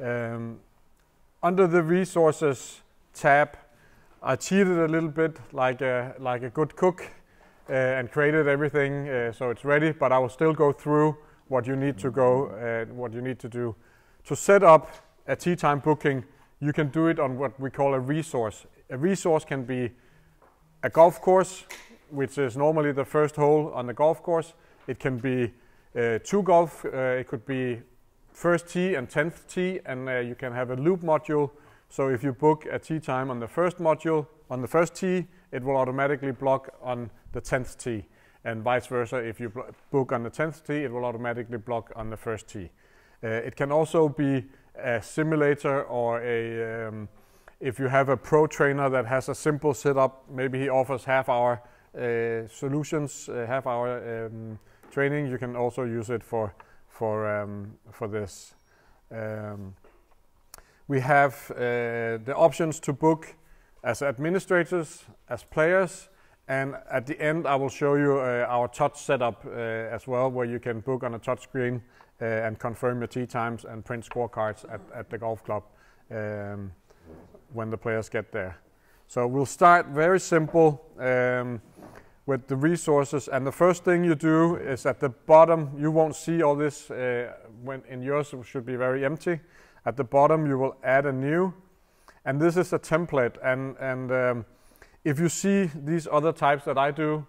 Under the resources tab, I cheated a little bit like a good cook and created everything so it's ready, but I will still go through what you need to what you need to do. To set up a tee time booking, you can do it on what we call a resource. A resource can be a golf course, which is normally the first hole on the golf course. It can be it could be first tee and 10th tee, and you can have a loop module. So if you book a tee time on the first module, on the first tee, it will automatically block on the 10th tee. And vice versa, if you book on the 10th tee, it will automatically block on the first tee. It can also be a simulator, or if you have a pro trainer that has a simple setup, maybe he offers half-hour solutions, half-hour training, you can also use it for this. We have the options to book as administrators, as players, and at the end I will show you our touch setup as well, where you can book on a touch screen and confirm your tee times and print scorecards at the golf club when the players get there. So we'll start very simple with the resources, and the first thing you do is at the bottom, you won't see all this when in yours it should be very empty. At the bottom you will add a new, and this is a template, and if you see these other types that I do,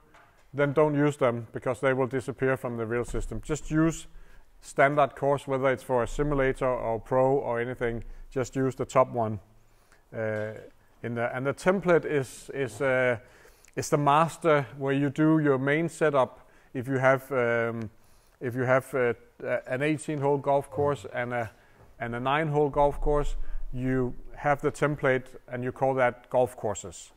then don't use them because they will disappear from the real system. Just use standard course, whether it's for a simulator or pro or anything, just use the top one in there. And the template is the master, where you do your main setup. If you have an 18-hole golf course and a 9-hole golf course, you have the template and you call that golf courses.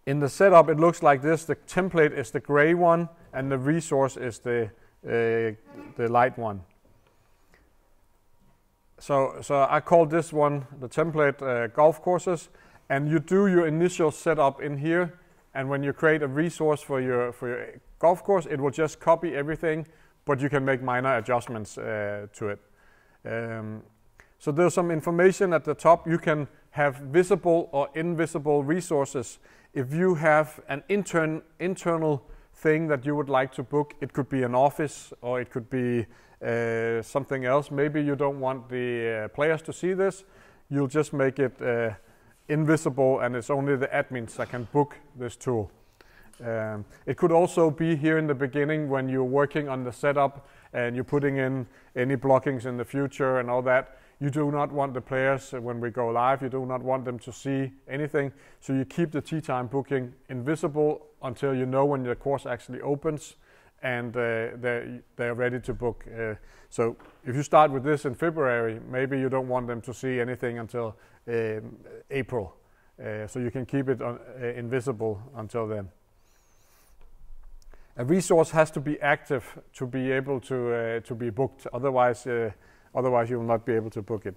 In the setup it looks like this. The template is the gray one and the resource is the light one. So I call this one the template golf courses, and you do your initial setup in here, and when you create a resource for your golf course, it will just copy everything, but you can make minor adjustments to it. So there's some information at the top. You can have visible or invisible resources. If you have an internal thing that you would like to book, it could be an office or it could be something else. Maybe you don't want the players to see this. You'll just make it invisible, and it's only the admins that can book this tool. It could also be here in the beginning when you're working on the setup and you're putting in any blockings in the future and all that. You do not want the players, when we go live, you do not want them to see anything. So you keep the tee time booking invisible until you know when the course actually opens and they're ready to book. So if you start with this in February, maybe you don't want them to see anything until April. So you can keep it invisible until then. A resource has to be active to be able to be booked. Otherwise you will not be able to book it.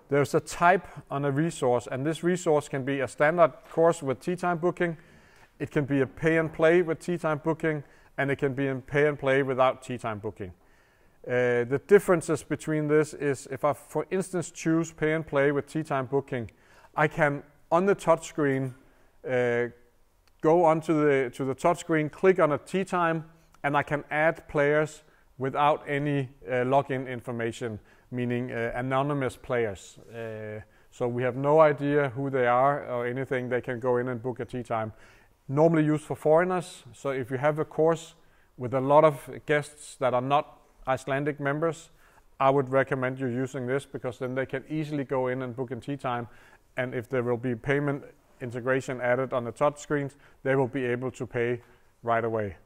There's a type on a resource, and this resource can be a standard course with tee time booking. It can be a pay and play with tee time booking, and it can be a pay and play without tee time booking. The differences between this is, if I, for instance, choose pay and play with tee time booking, I can, on the touch screen, go onto the touch screen, click on a tee time, and I can add players without any login information, meaning anonymous players. So we have no idea who they are or anything. They can go in and book a tee time. Normally used for foreigners. So if you have a course with a lot of guests that are not Icelandic members, I would recommend you using this, because then they can easily go in and book a tee time. And if there will be payment integration added on the touch screens, they will be able to pay right away.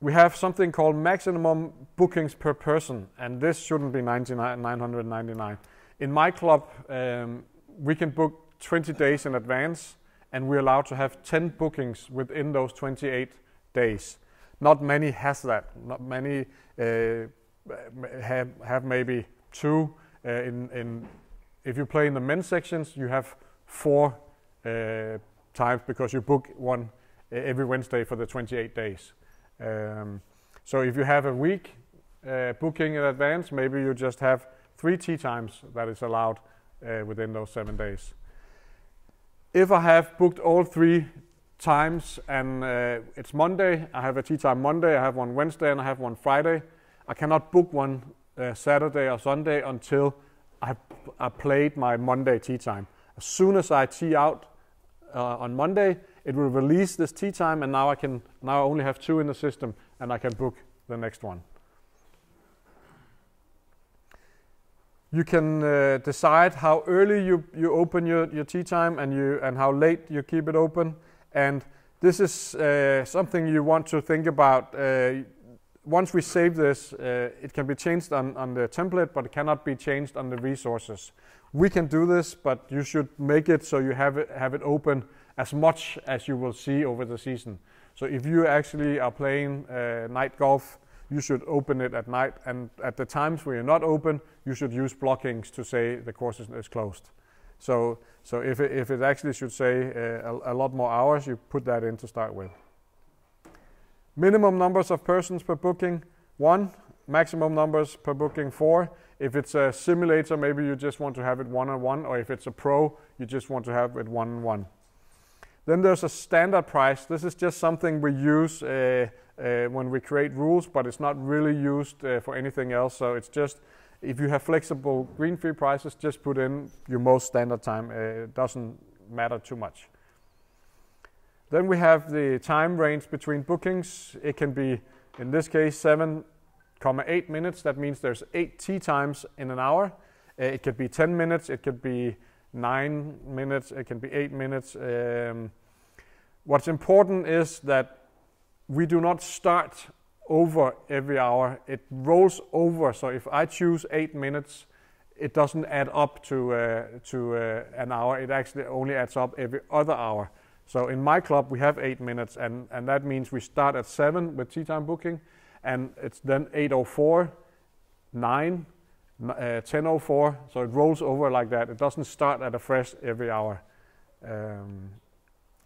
We have something called maximum bookings per person, and this shouldn't be 999. In my club, we can book 20 days in advance, and we're allowed to have 10 bookings within those 28 days. Not many has that. Not many have maybe 2. If you play in the men's sections, you have 4 times, because you book one every Wednesday for the 28 days. So if you have a week booking in advance, maybe you just have 3 tee times that is allowed within those 7 days. If I have booked all 3 times and it's Monday, I have a tee time Monday, I have one Wednesday, and I have one Friday, I cannot book one Saturday or Sunday until I played my Monday tee time. As soon as I tee out on Monday, it will release this tee time, and now I only have 2 in the system, and I can book the next one. You can decide how early you open your tee time and how late you keep it open. And this is something you want to think about. Once we save this, it can be changed on the template, but it cannot be changed on the resources. We can do this, but you should make it so you have it open as much as you will see over the season. So if you actually are playing night golf, you should open it at night, and at the times where you're not open, you should use blockings to say the course is closed. So if it actually should say a lot more hours, you put that in to start with. Minimum numbers of persons per booking, 1. Maximum numbers per booking, 4. If it's a simulator, maybe you just want to have it 1-on-1, or if it's a pro, you just want to have it 1-on-1. Then there's a standard price. This is just something we use when we create rules, but it's not really used for anything else. So it's just, if you have flexible green fee prices, just put in your most standard time. It doesn't matter too much. Then we have the time range between bookings. It can be, in this case, 7,8 minutes. That means there's 8 tee times in an hour. It could be 10 minutes. It could be 9 minutes. It can be 8 minutes. What's important is that we do not start over every hour. It rolls over. So if I choose 8 minutes, it doesn't add up to an hour. It actually only adds up every other hour. So in my club, we have 8 minutes, and that means we start at 7 with tee time booking, and it's then 8:04, 9, 10:04. So it rolls over like that. It doesn't start at a fresh every hour.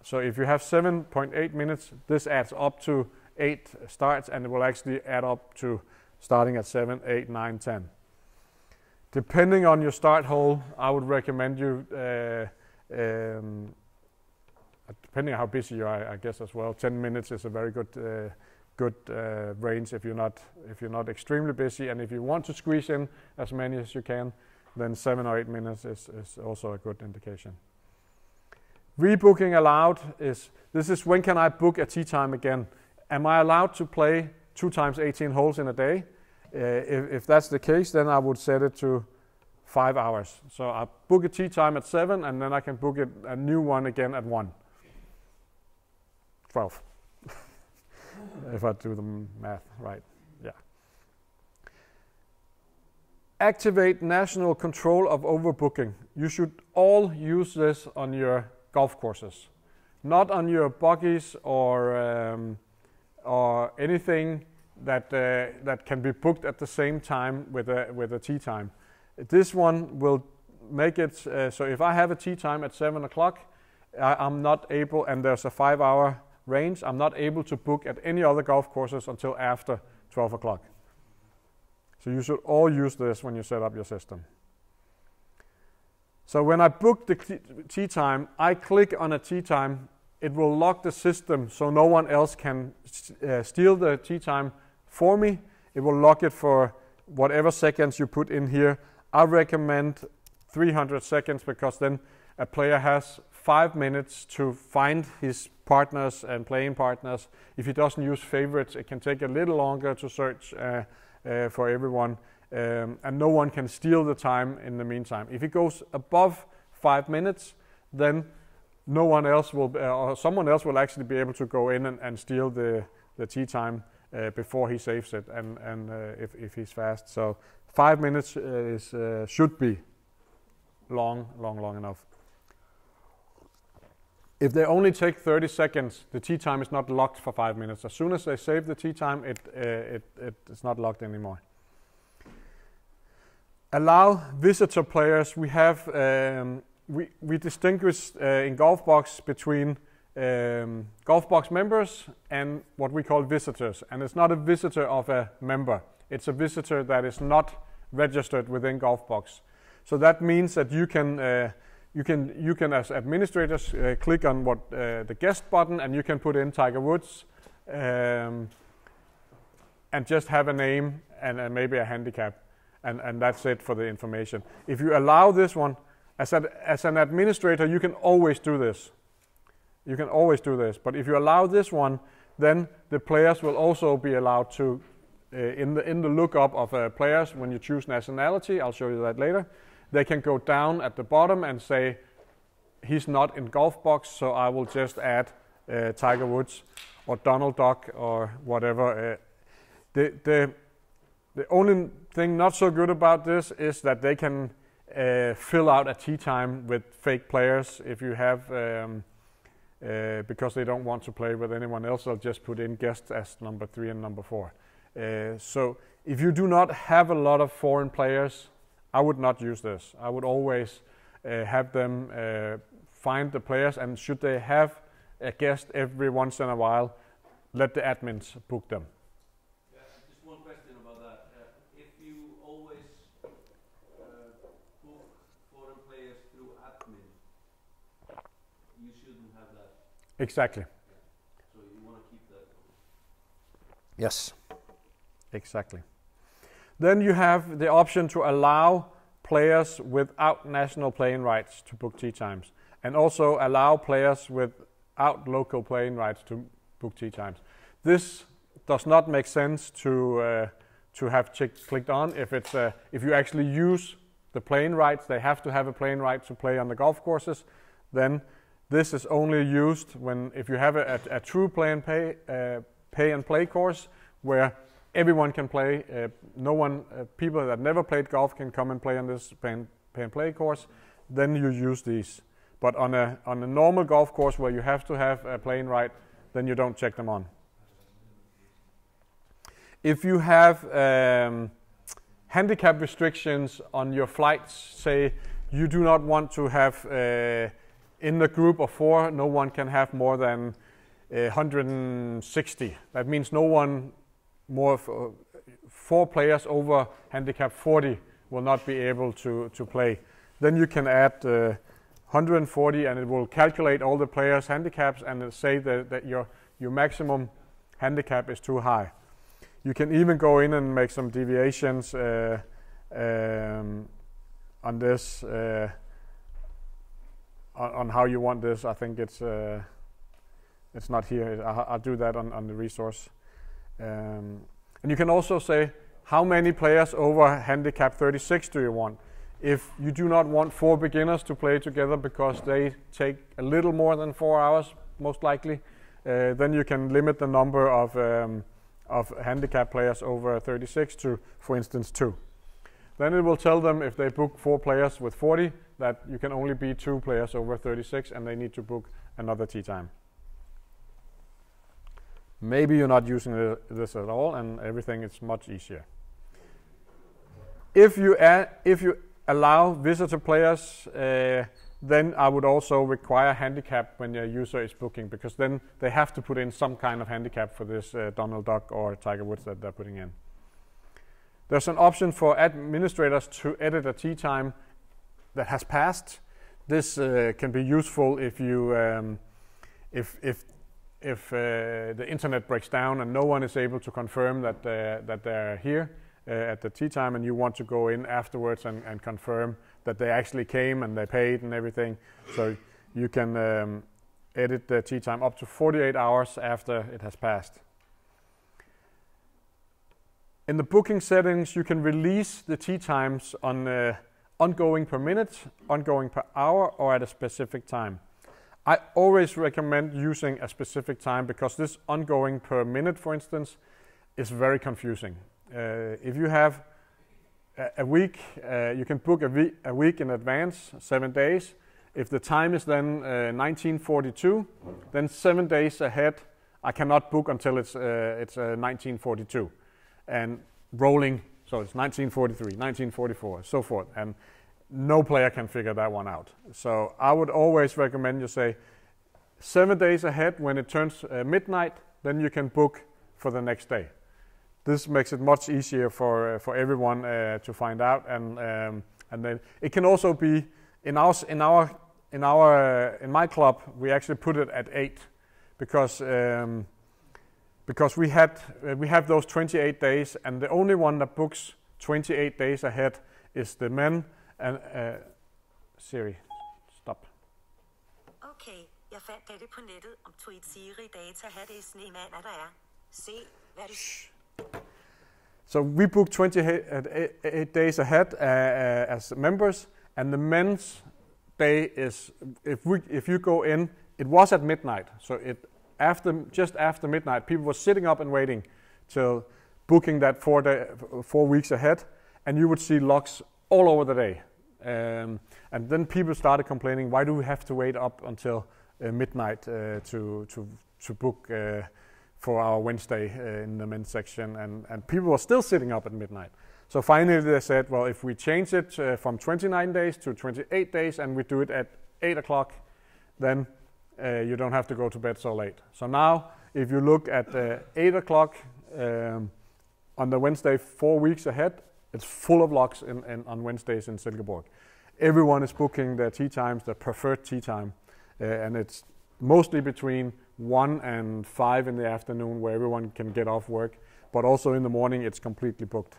So if you have 7.8 minutes, this adds up to 8 starts, and it will actually add up to starting at 7, 8, 9, 10. Depending on your start hole, I would recommend you, depending on how busy you are, I guess as well, 10 minutes is a very good range if you're not extremely busy, and if you want to squeeze in as many as you can, then 7 or 8 minutes is also a good indication. Rebooking allowed this is when can I book a tee time again? Am I allowed to play 2 times 18 holes in a day? If that's the case, then I would set it to 5 hours. So I book a tee time at 7, and then I can book a new one again at 1. 12. If I do the math right, yeah. Activate national control of overbooking. You should all use this on your golf courses, not on your buggies or anything that can be booked at the same time with a tee time. This one will make it so if I have a tee time at 7 o'clock, I'm not able, and there's a 5-hour range, I'm not able to book at any other golf courses until after 12 o'clock. So you should all use this when you set up your system. So when I book the tee time, I click on a tee time, it will lock the system so no one else can steal the tee time for me. It will lock it for whatever seconds you put in here. I recommend 300 seconds because then a player has 5 minutes to find his partners and playing partners. If he doesn't use favorites, it can take a little longer to search for everyone. And no one can steal the time in the meantime. If it goes above 5 minutes, then no one else will, or someone else will actually be able to go in and steal the tee time before he saves it, and if he's fast. So 5 minutes should be long enough. If they only take 30 seconds, the tee time is not locked for 5 minutes. As soon as they save the tee time, it's not locked anymore. Allow visitor players. We have we distinguish in GolfBox between GolfBox members and what we call visitors. And it's not a visitor of a member. It's a visitor that is not registered within GolfBox. So that means that you can as administrators click on what the guest button, and you can put in Tiger Woods and just have a name and maybe a handicap, and that's it for the information. If you allow this one, as an administrator, you can always do this. You can always do this, but if you allow this one, then the players will also be allowed to, in the lookup of players, when you choose nationality, I'll show you that later, they can go down at the bottom and say, he's not in GolfBox, so I will just add Tiger Woods or Donald Duck or whatever. The only thing not so good about this is that they can fill out a tee time with fake players. If you have, because they don't want to play with anyone else, they'll just put in guests as number 3 and number 4. So if you do not have a lot of foreign players, I would not use this. I would always have them find the players, and should they have a guest every once in a while, let the admins book them. Yeah, just one question about that. If you always book foreign players through admin, you shouldn't have that. Exactly. Yeah. So you want to keep that. Yes, exactly. Then you have the option to allow players without national playing rights to book tee times, and also allow players without local playing rights to book tee times. This does not make sense to have clicked on. If you actually use the playing rights, they have to have a playing right to play on the golf courses. Then this is only used if you have a true play and play course where everyone can play. People that never played golf can come and play on this pay and play course. Then you use these. But on a normal golf course where you have to have a playing right, then you don't check them on. If you have handicap restrictions on your flights, say you do not want to have in the group of 4, no one can have more than 160. That means no one more 4 players over handicap 40 will not be able to play. Then you can add 140, and it will calculate all the players' handicaps and say that your maximum handicap is too high. You can even go in and make some deviations on this, on how you want this. I think it's not here. I'll do that on the resource. And you can also say how many players over handicap 36 do you want. If you do not want 4 beginners to play together because they take a little more than 4 hours, most likely, then you can limit the number of handicap players over 36 to, for instance, 2. Then it will tell them if they book 4 players with 40 that you can only be 2 players over 36 and they need to book another tee time. Maybe you're not using this at all and everything is much easier. If you allow visitor players, then I would also require handicap when your user is booking, because then they have to put in some kind of handicap for this Donald Duck or Tiger Woods that they're putting in. There's an option for administrators to edit a tee time that has passed. This can be useful if you if the internet breaks down and no one is able to confirm that they're here at the tee time, and you want to go in afterwards and confirm that they actually came and they paid and everything. So you can edit the tee time up to 48 hours after it has passed. In the booking settings, you can release the tee times on ongoing per minute, ongoing per hour, or at a specific time. I always recommend using a specific time because this ongoing per minute, for instance, is very confusing. If you have a week, you can book a week in advance, 7 days. If the time is then 1942, then 7 days ahead, I cannot book until it's 1942. And rolling, so it's 1943, 1944, so forth. And no player can figure that one out. So I would always recommend you say 7 days ahead, when it turns midnight, then you can book for the next day. This makes it much easier for everyone to find out, and then it can also be in my club we actually put it at 8 because we have those 28 days, and the only one that books 28 days ahead is the men. And Siri, stop. Okay, jeg fandt dette på nettet om tweet Siri data hattes nemander der er. Se, hvad du... So we book 28 days ahead as members, and the men's day is if you go in, it was at midnight. So just after midnight, people were sitting up and waiting till booking that 4 weeks ahead, and you would see locks all over the day. And then people started complaining, why do we have to wait up until midnight to book for our Wednesday in the men's section, and people were still sitting up at midnight. So finally they said, well, if we change it from 29 days to 28 days and we do it at 8 o'clock, then you don't have to go to bed so late. So now if you look at 8 o'clock on the Wednesday 4 weeks ahead, it's full of locks on Wednesdays in Silkeborg. Everyone is booking their tea times, their preferred tea time, and it's mostly between 1 and 5 in the afternoon where everyone can get off work, but also in the morning it's completely booked.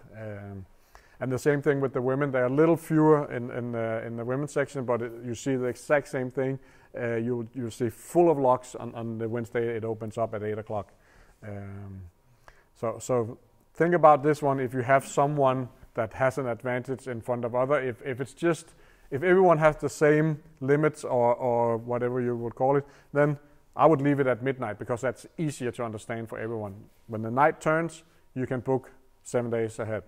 And the same thing with the women. There are a little fewer in the women's section, but you see the exact same thing. You'll see full of locks on the Wednesday. It opens up at 8 o'clock. So think about this one. If you have someone that has an advantage in front of other, if everyone has the same limits or whatever you would call it, then I would leave it at midnight because that's easier to understand for everyone. When the night turns, you can book 7 days ahead.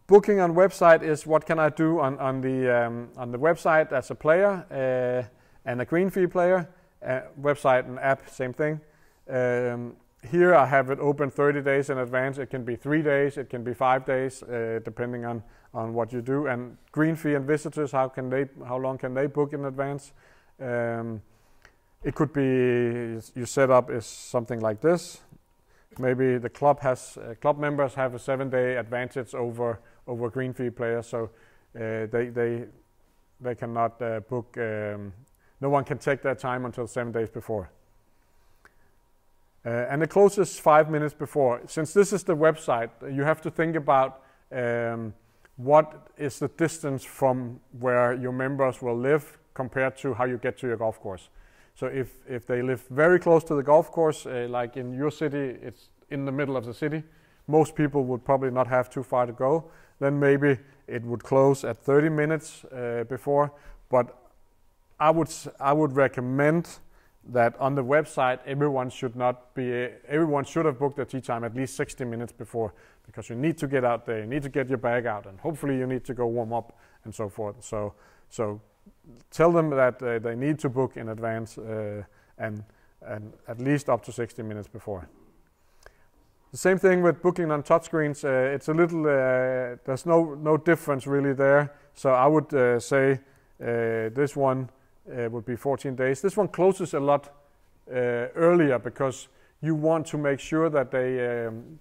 Booking on website is what can I do on the website as a player and a green fee player. Website and app, same thing. Here I have it open 30 days in advance. It can be 3 days, it can be 5 days, depending on what you do. And green fee and visitors, how long can they book in advance? It could be your setup is something like this. Maybe the club members have a 7-day advantage over green fee players, so they cannot book. No one can take their time until 7 days before. And it closes 5 minutes before. Since this is the website, you have to think about what is the distance from where your members will live compared to how you get to your golf course. So if they live very close to the golf course, like in your city, it's in the middle of the city, most people would probably not have too far to go. Then maybe it would close at 30 minutes before. But I would recommend that on the website everyone should have booked their tee time at least 60 minutes before, because you need to get out there, you need to get your bag out, and hopefully you need to go warm up and so forth. So tell them that they need to book in advance and at least up to 60 minutes before. The same thing with booking on touchscreens. It's a little there's no difference really there. So I would say this one would be 14 days. This one closes a lot earlier because you want to make sure that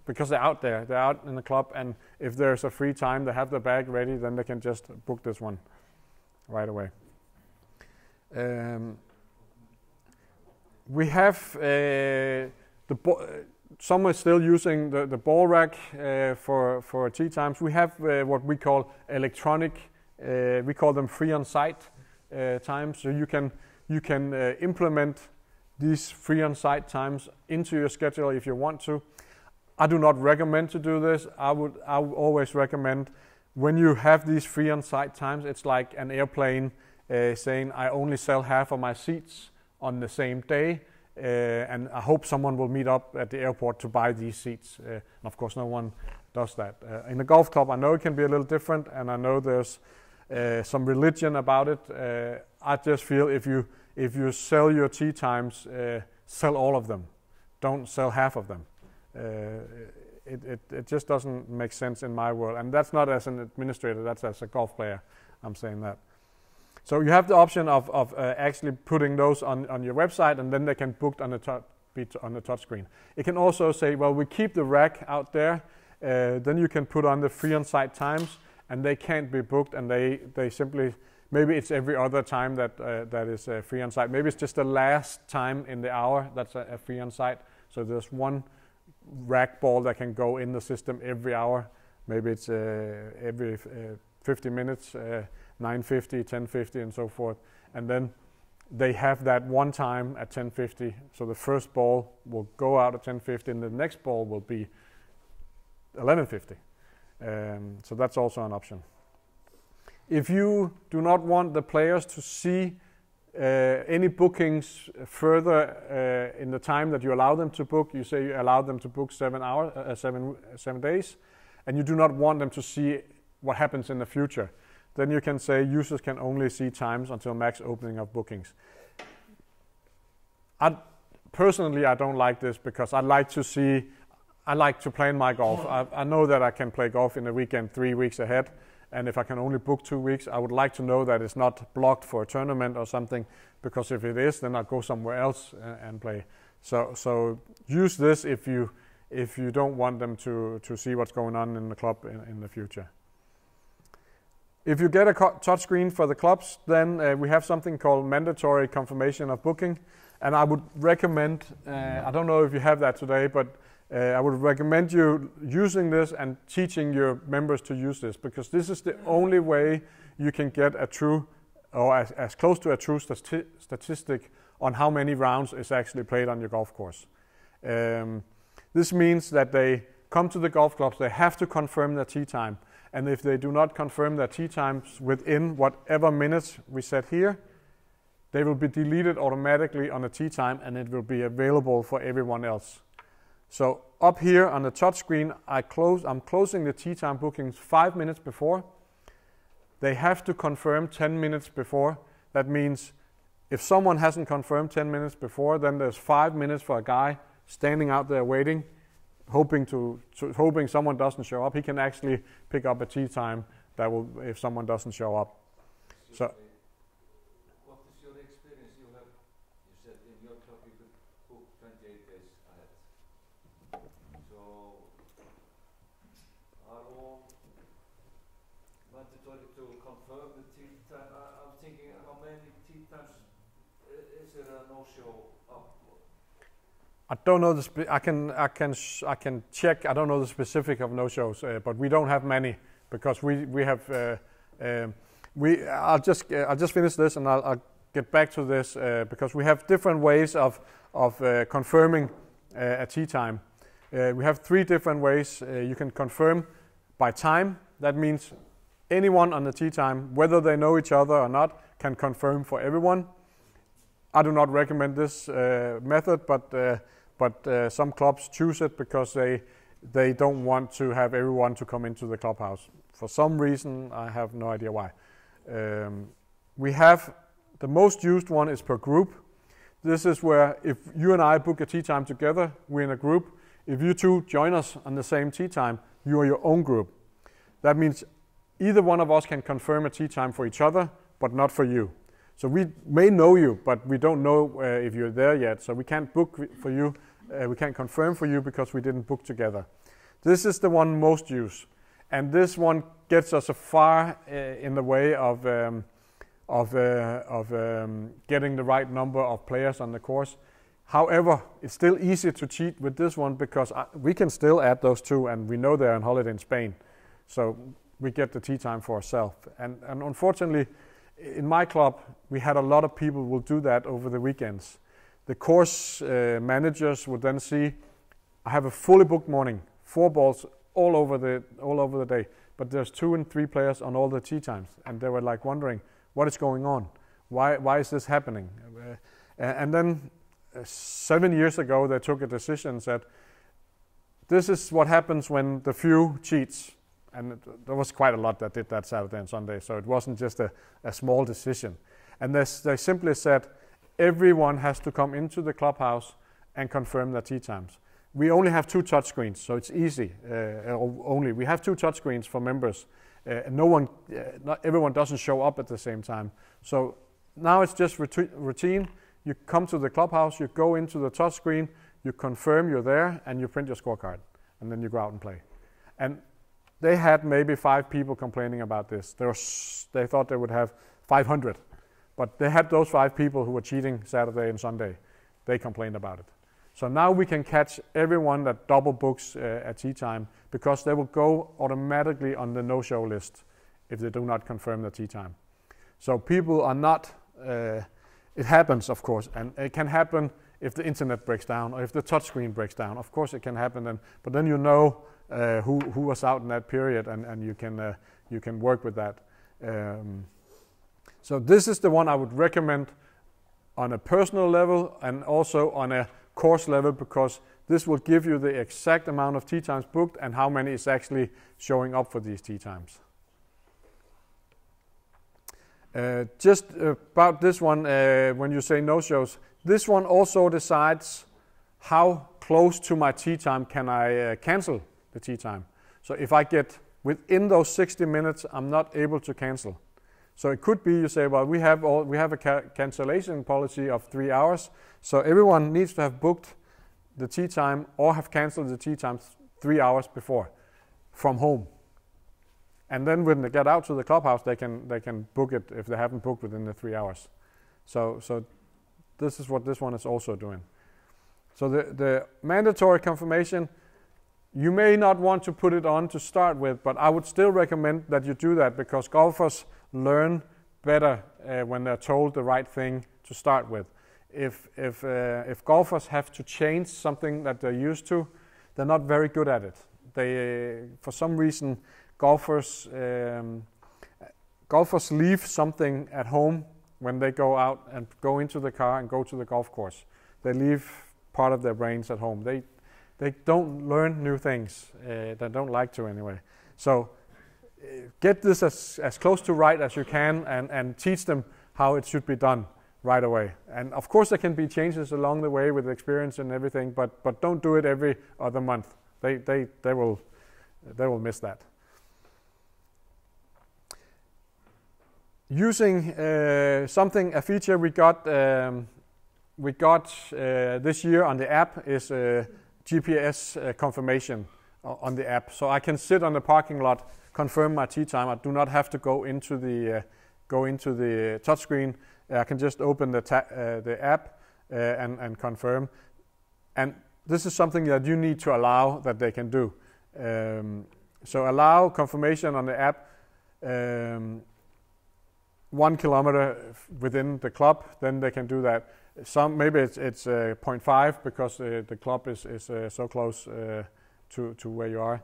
because they're out there, they're out in the club, and if there's a free time, they have the bag ready, then they can just book this one right away. We have some are still using the ball rack for tee times. We have what we call electronic. We call them free on site times. So you can implement these free on site times into your schedule if you want to. I do not recommend to do this. I would always recommend when you have these free on site times, it's like an airplane saying I only sell half of my seats on the same day. And I hope someone will meet up at the airport to buy these seats. And of course, no one does that. In the golf club, I know it can be a little different, and I know there's some religion about it. I just feel if you sell your tee times, sell all of them. Don't sell half of them. It just doesn't make sense in my world. And that's not as an administrator, that's as a golf player I'm saying that. So you have the option of actually putting those on your website, and then they can book on the touch screen. It can also say, well, we keep the rack out there, then you can put on the free on-site times, and they can't be booked, and they simply, maybe it's every other time that is free on-site. Maybe it's just the last time in the hour that's a free on-site. So there's one rack ball that can go in the system every hour. Maybe it's every 50 minutes, 9:50, 10:50, and so forth. And then they have that one time at 10:50. So the first ball will go out at 10:50, and the next ball will be 11:50. So that's also an option. If you do not want the players to see any bookings further in the time that you allow them to book, you say you allow them to book 7 days, and you do not want them to see what happens in the future, then you can say users can only see times until max opening of bookings. Personally, I don't like this because I like to plan my golf. I know that I can play golf in a weekend 3 weeks ahead, and if I can only book 2 weeks, I would like to know that it's not blocked for a tournament or something, because if it is, then I'll go somewhere else and play. So use this if you don't want them to see what's going on in the club in the future. If you get a touch screen for the clubs, then we have something called mandatory confirmation of booking, and I would recommend, I don't know if you have that today, but I would recommend you using this and teaching your members to use this, because this is the only way you can get a true, or as close to a true statistic on how many rounds is actually played on your golf course. This means that they come to the golf clubs, they have to confirm their tee time, and if they do not confirm their tee times within whatever minutes we set here, they will be deleted automatically on the tee time, and it will be available for everyone else. So up here on the touch screen, I'm closing the tee time bookings 5 minutes before. They have to confirm 10 minutes before. That means if someone hasn't confirmed 10 minutes before, then there's 5 minutes for a guy standing out there waiting, hoping someone doesn't show up. He can actually pick up a tee time that will, if someone doesn't show up. So. What is your experience? You said in your club you could book 28 days ahead. So are all mandatory to confirm the tee time? I'm thinking, how many tee times is there a no-show up? I don't know I can check. I don't know the specific of no-shows, but we don't have many, because we have. I'll just finish this and I'll get back to this because we have different ways of confirming a tee time. We have 3 different ways. You can confirm by time. That means anyone on the tee time, whether they know each other or not, can confirm for everyone. I do not recommend this method, but some clubs choose it because they don't want to have everyone to come into the clubhouse. For some reason, I have no idea why. We have the most used one is per group. This is where if you and I book a tee time together, we're in a group. If you two join us on the same tee time, you are your own group. That means either one of us can confirm a tee time for each other, but not for you. So we may know you, but we don't know if you're there yet. So we can't book for you. We can't confirm for you because we didn't book together. This is the one most used, and this one gets us far in the way of getting the right number of players on the course. However, it's still easy to cheat with this one because we can still add those 2, and we know they're on holiday in Spain, so we get the tee time for ourselves. And unfortunately, in my club, we had a lot of people will do that over the weekends. The course managers would then see, I have a fully booked morning, 4 balls all over the day, but there's 2 and 3 players on all the tee times, and they were like wondering what is going on, why is this happening? And then 7 years ago, they took a decision and said, this is what happens when the few cheats. And there was quite a lot that did that Saturday and Sunday, so it wasn't just a small decision. And they simply said, everyone has to come into the clubhouse and confirm their tee times. We only have 2 touch screens, so it's easy. We have 2 touch screens for members, not everyone doesn't show up at the same time. So now it's just routine. You come to the clubhouse, you go into the touch screen, you confirm you're there, and you print your scorecard, and then you go out and play. And they had maybe 5 people complaining about this. They thought they would have 500, but they had those 5 people who were cheating Saturday and Sunday. They complained about it. So now we can catch everyone that double books at tee time, because they will go automatically on the no-show list if they do not confirm the tee time. So people are not, it happens of course, and it can happen if the internet breaks down or if the touchscreen breaks down. Of course it can happen then, but then you know who was out in that period, and you can work with that. So this is the one I would recommend on a personal level and also on a course level, because this will give you the exact amount of tee times booked and how many is actually showing up for these tee times. Just about this one, when you say no-shows, this one also decides how close to my tee time can I cancel the tee time. So if I get within those 60 minutes, I'm not able to cancel. So it could be you say, well, we have a cancellation policy of 3 hours, so everyone needs to have booked the tee time or have canceled the tee time 3 hours before from home. And then when they get out to the clubhouse, they can book it if they haven't booked within the 3 hours. So this is what this one is also doing. So the mandatory confirmation, you may not want to put it on to start with, but I would still recommend that you do that, because golfers learn better when they're told the right thing to start with. If golfers have to change something that they're used to, they're not very good at it. They, for some reason, golfers leave something at home when they go out and go into the car and go to the golf course. They leave part of their brains at home. They don't learn new things. They don't like to anyway. So get this as close to right as you can, and teach them how it should be done right away. And of course there can be changes along the way with experience and everything, but don't do it every other month. They will miss that. Using a feature we got this year on the app is GPS confirmation on the app. So I can sit on the parking lot, confirm my tee time. I do not have to go into the touchscreen. I can just open the app and confirm. And this is something that you need to allow that they can do. So allow confirmation on the app 1 kilometer within the club, then they can do that. Maybe it's 0.5 because the club is so close to where you are.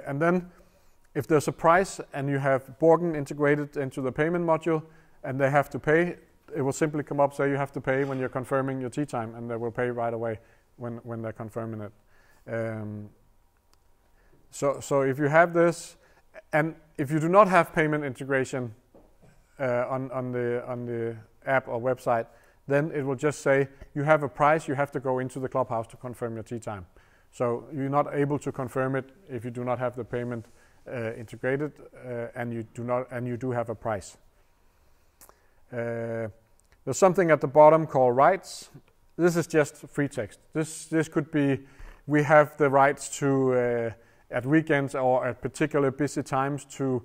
And then if there's a price and you have bókun integrated into the payment module and they have to pay, it will simply come up, say you have to pay when you're confirming your tee time, and they will pay right away when they're confirming it. So if you have this, and if you do not have payment integration on the app or website, then it will just say you have a price, you have to go into the clubhouse to confirm your tee time. So you're not able to confirm it if you do not have the payment integrated, and you do have a price. There's something at the bottom called rights. This is just free text. This could be, we have the rights to at weekends or at particular busy times to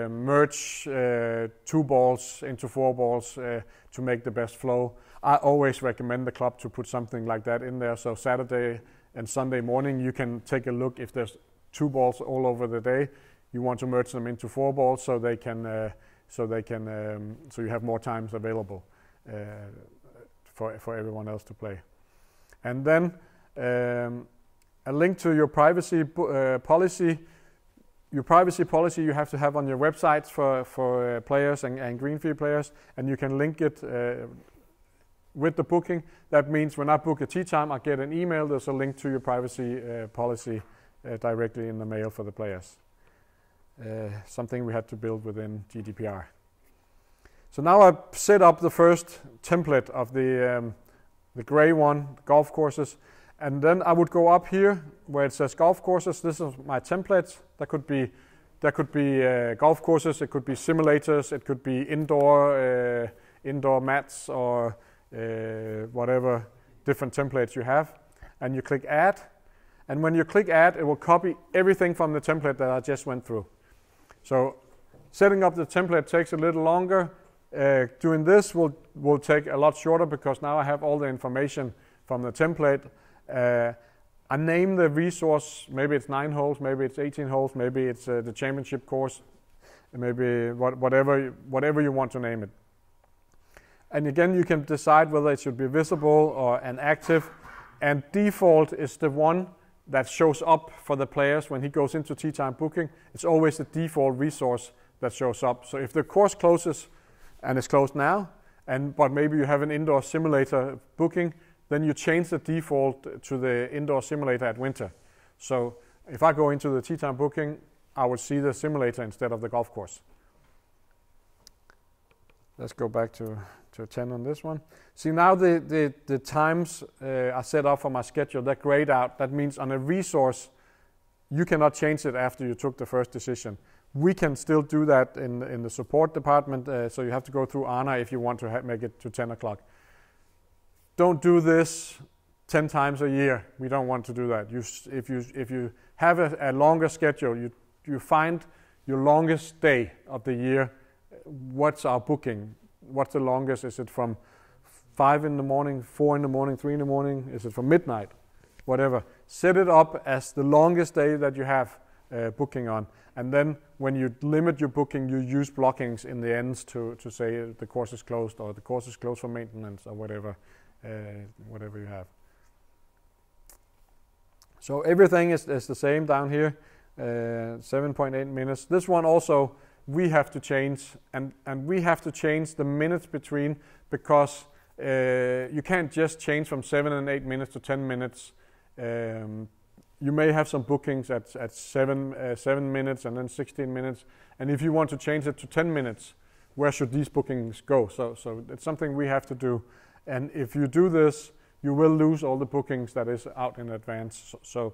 merge 2 balls into 4 balls to make the best flow. I always recommend the club to put something like that in there. So Saturday and Sunday morning, you can take a look if there's 2 balls all over the day. You want to merge them into 4 balls so you have more times available for everyone else to play. And then a link to your privacy policy. Your privacy policy you have to have on your websites for players and green fee players, and you can link it with the booking. That means when I book a tee time, I get an email. There's a link to your privacy policy directly in the mail for the players. Something we had to build within GDPR. So now I've set up the first template of the gray one, golf courses, And then I would go up here where it says golf courses. This is my template. There could be golf courses. It could be simulators. It could be indoor mats or whatever different templates you have. And you click Add. And when you click Add, it will copy everything from the template that I just went through. So setting up the template takes a little longer. Doing this will take a lot shorter because now I have all the information from the template. I name the resource, maybe it's 9 holes, maybe it's 18 holes, maybe it's the championship course, maybe whatever you want to name it. And again, you can decide whether it should be visible or an active. And default is the one that shows up for the players when he goes into tee time booking. It's always the default resource that shows up. So if the course closes, and it's closed now, but maybe you have an indoor simulator booking, then you change the default to the indoor simulator at winter. So if I go into the tee time booking, I would see the simulator instead of the golf course. Let's go back to 10 on this one. See, now the times are set up for my schedule. They're grayed out. That means on a resource, you cannot change it after you took the first decision. We can still do that in the support department, so you have to go through Anna if you want to make it to 10 o'clock. Don't do this 10 times a year. We don't want to do that. If you have a longer schedule, you find your longest day of the year. What's our booking? What's the longest? Is it from 5 in the morning, 4 in the morning, 3 in the morning? Is it from midnight? Whatever. Set it up as the longest day that you have booking on. And then when you limit your booking, you use blockings in the ends to say the course is closed or the course is closed for maintenance or whatever you have. So everything is the same down here, 7.8 minutes. This one also we have to change, and we have to change the minutes between, because you can't just change from 7 and 8 minutes to 10 minutes. You may have some bookings at 7 minutes and then 16 minutes, and if you want to change it to 10 minutes, where should these bookings go? So it's something we have to do, and if you do this, you will lose all the bookings that is out in advance. So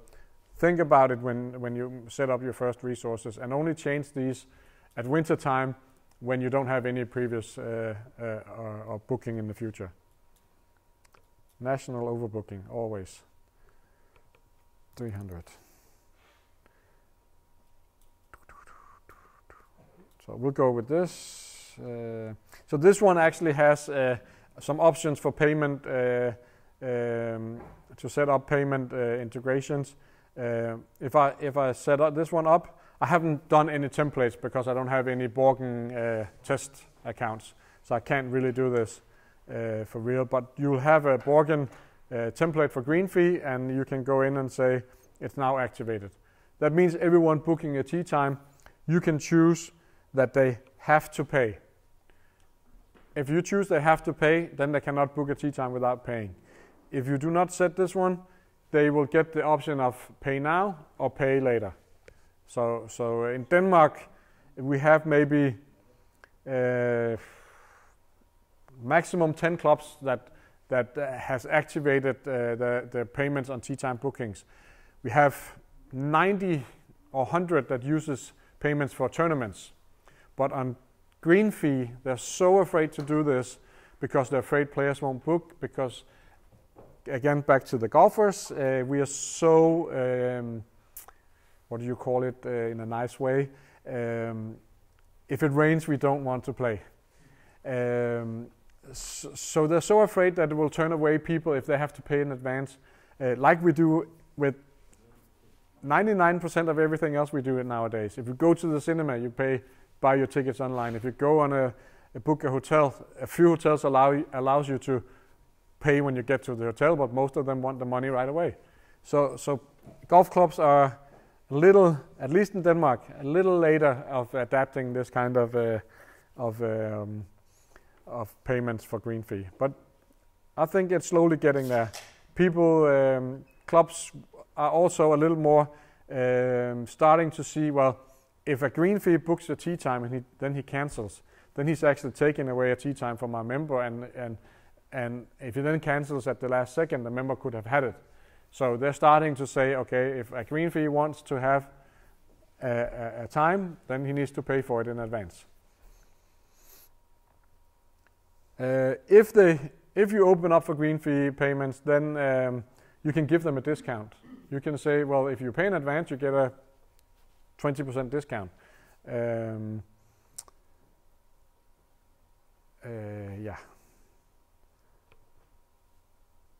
think about it when you set up your first resources, and only change these at winter time when you don't have any previous or booking in the future. National overbooking, always. 300. So we'll go with this. So this one actually has some options for payment, to set up payment integrations. If I set up this one up, I haven't done any templates because I don't have any bókun test accounts, so I can't really do this for real. But you'll have a bókun template for green fee, and you can go in and say it's now activated. That means everyone booking a tee time, you can choose that they have to pay. If you choose they have to pay, then they cannot book a tee time without paying. If you do not set this one, they will get the option of pay now or pay later. So in Denmark, we have maybe maximum 10 clubs that has activated the payments on tee time bookings. We have 90 or 100 that uses payments for tournaments. But on green fee, they're so afraid to do this because they're afraid players won't book, because, again, back to the golfers, we are so, what do you call it in a nice way? If it rains, we don't want to play. So they're so afraid that it will turn away people if they have to pay in advance, like we do with 99% of everything else we do it nowadays. If you go to the cinema, you buy your tickets online. If you go on book a hotel, a few hotels allows you to pay when you get to the hotel, but most of them want the money right away. So golf clubs are a little, at least in Denmark, a little later of adapting this kind of payments for green fee. But I think it's slowly getting there. Clubs are also a little more starting to see, well, if a green fee books a tee time and then he cancels, then he's actually taking away a tee time from our member, and if he then cancels at the last second, the member could have had it. So they're starting to say, okay, if a green fee wants to have a time, then he needs to pay for it in advance. If you open up for green fee payments, then you can give them a discount. You can say, well, if you pay in advance, you get a 20% discount. Yeah.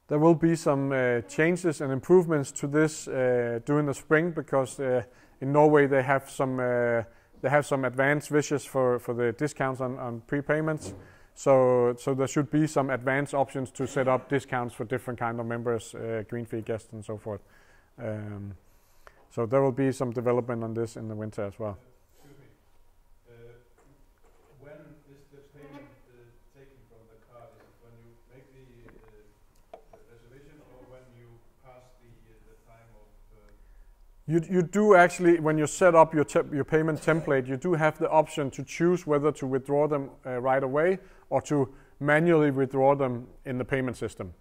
There will be some changes and improvements to this during the spring, because in Norway they have some advanced wishes for the discounts on prepayments. So there should be some advanced options to set up discounts for different kind of members, green fee guests and so forth. So there will be some development on this in the winter as well. Excuse me. When is the payment taken from the card? Is it when you make the reservation, or when you pass the time of? You do actually, when you set up your payment template, you do have the option to choose whether to withdraw them right away or to manually withdraw them in the payment system.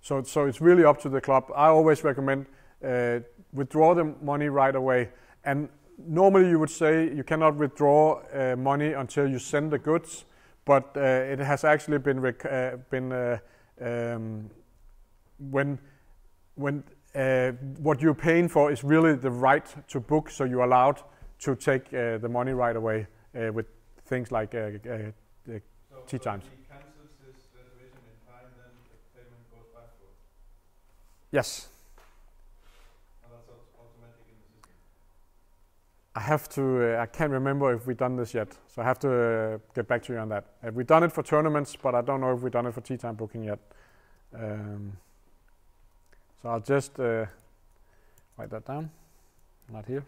So it's really up to the club. I always recommend withdraw the money right away. And normally you would say you cannot withdraw money until you send the goods, but it has actually been when what you're paying for is really the right to book, so you're allowed to take the money right away with things like tea times. So if he cancels his reservation in time, then the payment goes backward? Yes. And that's automatic in the system? I have to, I can't remember if we've done this yet, so I have to get back to you on that. We've done it for tournaments, but I don't know if we've done it for tea time booking yet. So I'll just write that down, not here.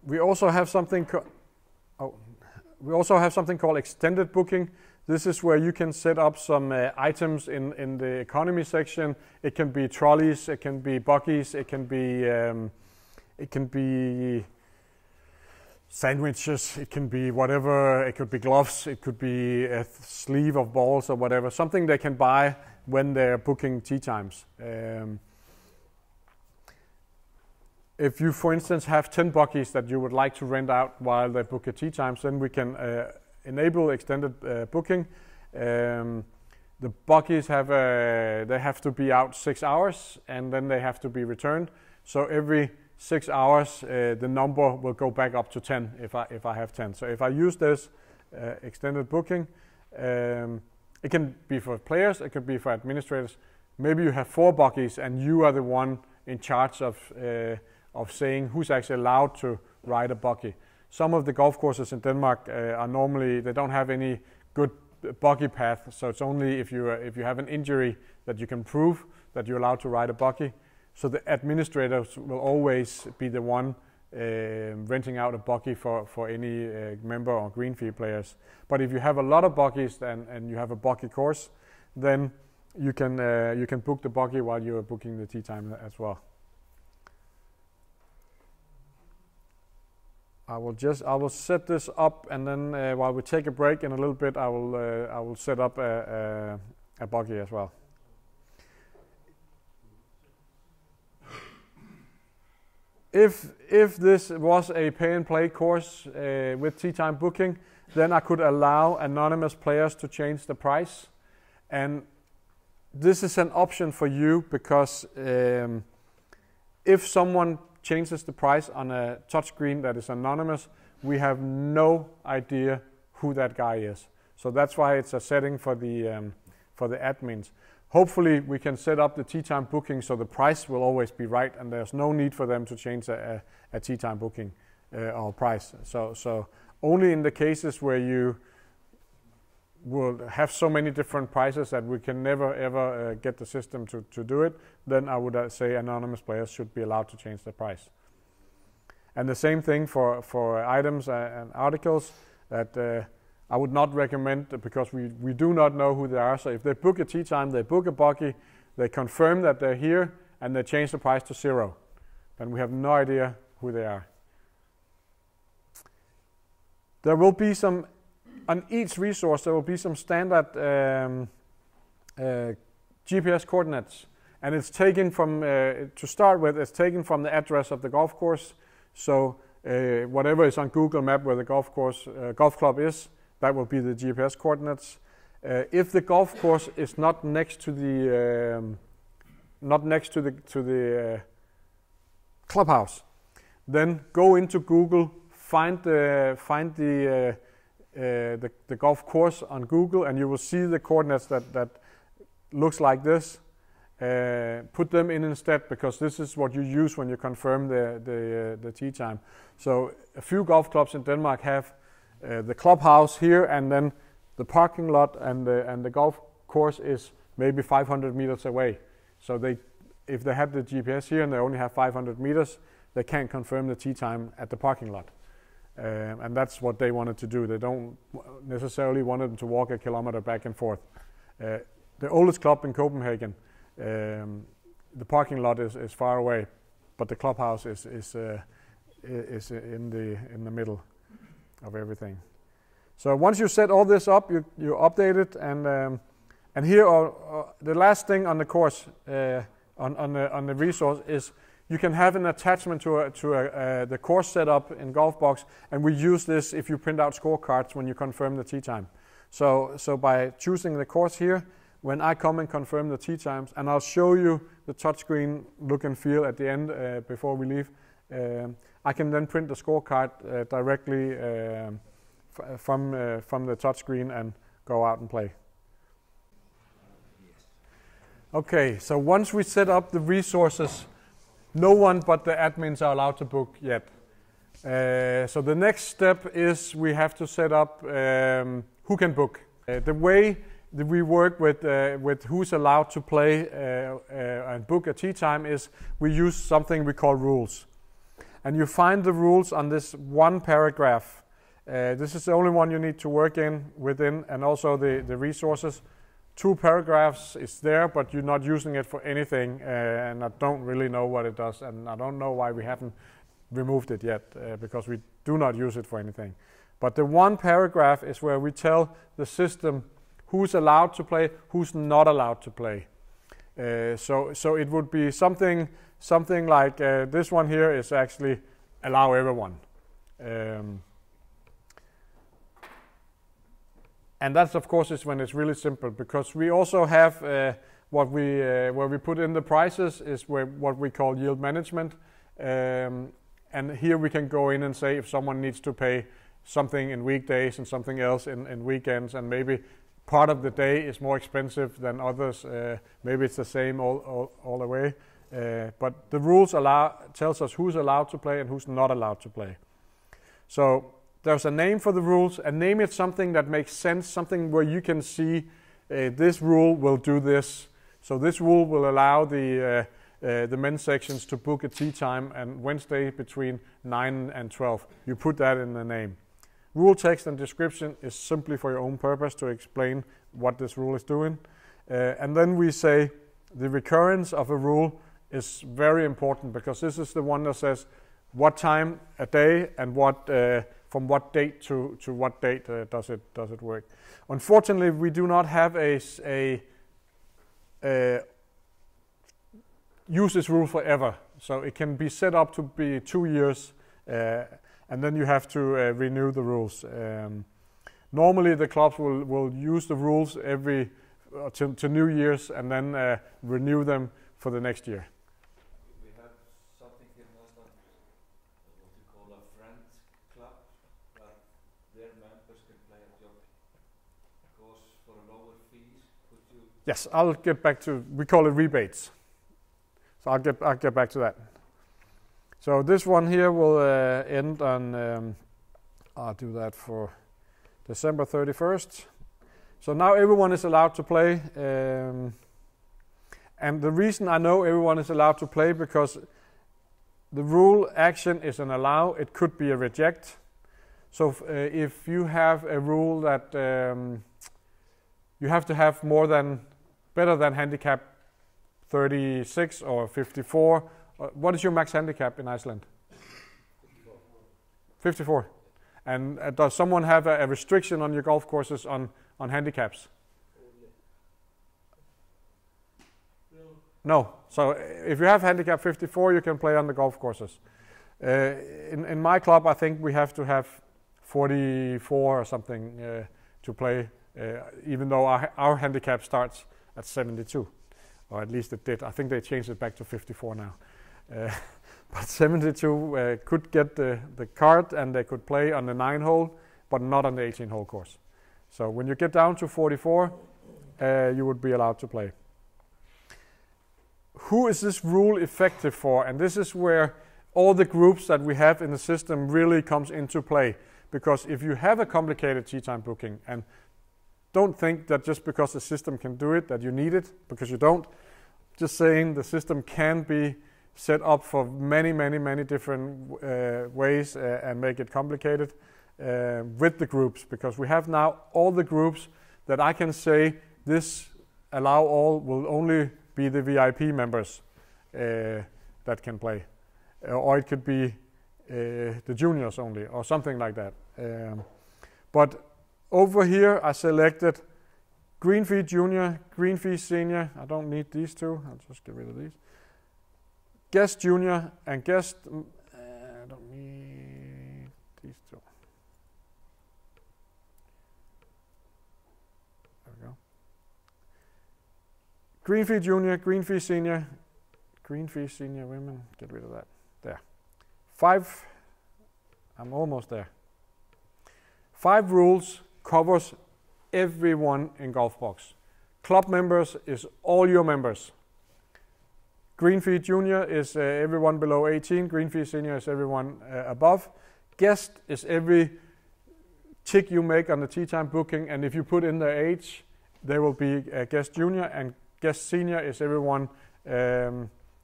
We also have something called extended booking. This is where you can set up some items in the economy section. It can be trolleys, it can be buggies, it can be sandwiches, it can be whatever. It could be gloves, it could be a sleeve of balls or whatever. Something they can buy when they're booking tea times. If you, for instance, have 10 buggies that you would like to rent out while they book a tea times, then we can enable extended booking. The buggies they have to be out 6 hours, and then they have to be returned. So every 6 hours, the number will go back up to 10 if I have 10. So if I use this extended booking, it can be for players, it could be for administrators. Maybe you have 4 buggies and you are the one in charge of saying who's actually allowed to ride a buggy. Some of the golf courses in Denmark are normally, they don't have any good buggy path, so it's only if you have an injury that you can prove that you're allowed to ride a buggy. So the administrators will always be the one renting out a buggy for any member or green fee players. But if you have a lot of buggies and you have a buggy course, then you can book the buggy while you are booking the tea time as well. I will set this up, and then while we take a break in a little bit, I will set up a buggy as well. If this was a pay and play course with tea time booking, then I could allow anonymous players to change the price, and this is an option for you because if someone changes the price on a touchscreen that is anonymous, we have no idea who that guy is. So that's why it's a setting for the admins. Hopefully we can set up the tea time booking so the price will always be right and there's no need for them to change a tea time booking or price. So only in the cases where you will have so many different prices that we can never ever get the system to do it, then I would say anonymous players should be allowed to change the price. And the same thing for items and articles that I would not recommend, because we do not know who they are. So if they book a tee time, they book a bogey, they confirm that they're here, and they change the price to 0, then we have no idea who they are. There will be some, on each resource, there will be some standard GPS coordinates. And it's taken from, to start with, it's taken from the address of the golf course. So whatever is on Google Map where the golf club is, that will be the GPS coordinates. If the golf course is not next to the clubhouse, then go into Google, find the golf course on Google, and you will see the coordinates that looks like this. Put them in instead, because this is what you use when you confirm the tee time. So a few golf clubs in Denmark have the clubhouse here, and then the parking lot and the golf course is maybe 500 meters away. So if they have the GPS here and they only have 500 meters, they can't confirm the tee time at the parking lot. And that's what they wanted to do. They don't necessarily want them to walk a kilometer back and forth. The oldest club in Copenhagen, the parking lot is far away, but the clubhouse is in the middle of everything. So once you set all this up, you update it, and here the last thing on the course on the resource is you can have an attachment to the course setup in GolfBox, and we use this if you print out scorecards when you confirm the tee time. So by choosing the course here, when I come and confirm the tee times, and I'll show you the touchscreen look and feel at the end before we leave, I can then print the scorecard directly from the touchscreen and go out and play. Okay, so once we set up the resources, no one but the admins are allowed to book yet. So the next step is we have to set up who can book. The way that we work with who's allowed to play and book a tee time is we use something we call rules. And you find the rules on this one paragraph. This is the only one you need to work within, and also the resources. 2 paragraphs is there, but you're not using it for anything, and I don't really know what it does, and I don't know why we haven't removed it yet, because we do not use it for anything. But the one paragraph is where we tell the system who's allowed to play, who's not allowed to play. So it would be something like this one here is actually allow everyone. And that's, of course, is when it's really simple, because we also have where we put in the prices is what we call yield management. And here we can go in and say if someone needs to pay something in weekdays and something else in weekends, and maybe part of the day is more expensive than others. Maybe it's the same all the way. But the rules tells us who's allowed to play and who's not allowed to play. So there's a name for the rules, and name it something that makes sense, something where you can see this rule will do this. So this rule will allow the men's sections to book a tee time on Wednesday between 9 and 12. You put that in the name. Rule text and description is simply for your own purpose to explain what this rule is doing. And then we say the recurrence of a rule is very important, because this is the one that says what time a day and from what date to what date does it work. Unfortunately, we do not have a use this rule forever. So it can be set up to be 2 years, and then you have to renew the rules. Normally, the clubs will use the rules every to New Year's, and then renew them for the next year. We have something in Iceland, what you call a friend club, that their members can play at your course for a lower fees. Could you? Yes, I'll get back to. We call it rebates. So I'll get back to that. So this one here will end on. I'll do that for December 31st. So now everyone is allowed to play. And the reason I know everyone is allowed to play, because the rule action is an allow. It could be a reject. So if you have a rule that you have to have better than handicap 36 or 54. What is your max handicap in Iceland? 54. And does someone have a restriction on your golf courses on handicaps? No. So if you have handicap 54, you can play on the golf courses. In my club, I think we have to have 44 or something to play, even though our handicap starts at 72, or at least it did. I think they changed it back to 54 now. But 72 could get the card and they could play on the 9-hole, but not on the 18-hole course. So when you get down to 44, you would be allowed to play. Who is this rule effective for? And this is where all the groups that we have in the system really comes into play. Because if you have a complicated tee time booking, and don't think that just because the system can do it, that you need it, because you don't. Just saying the system can be set up for many, many, many different ways and make it complicated with the groups. Because we have now all the groups that I can say this allow all will only be the VIP members that can play. Or it could be the juniors only, or something like that. But over here, I selected green fee junior, green fee senior. I don't need these two. I'll just get rid of these. Guest junior and guest. I don't need these two. There we go. Green fee junior, green fee senior, green fee senior women. Get rid of that. There. 5. I'm almost there. 5 rules covers everyone in GolfBox. Club members is all your members. Green fee junior is everyone below 18. Green fee senior is everyone above. Guest is every tick you make on the tee time booking, and if you put in their age, there will be a guest junior, and guest senior is everyone.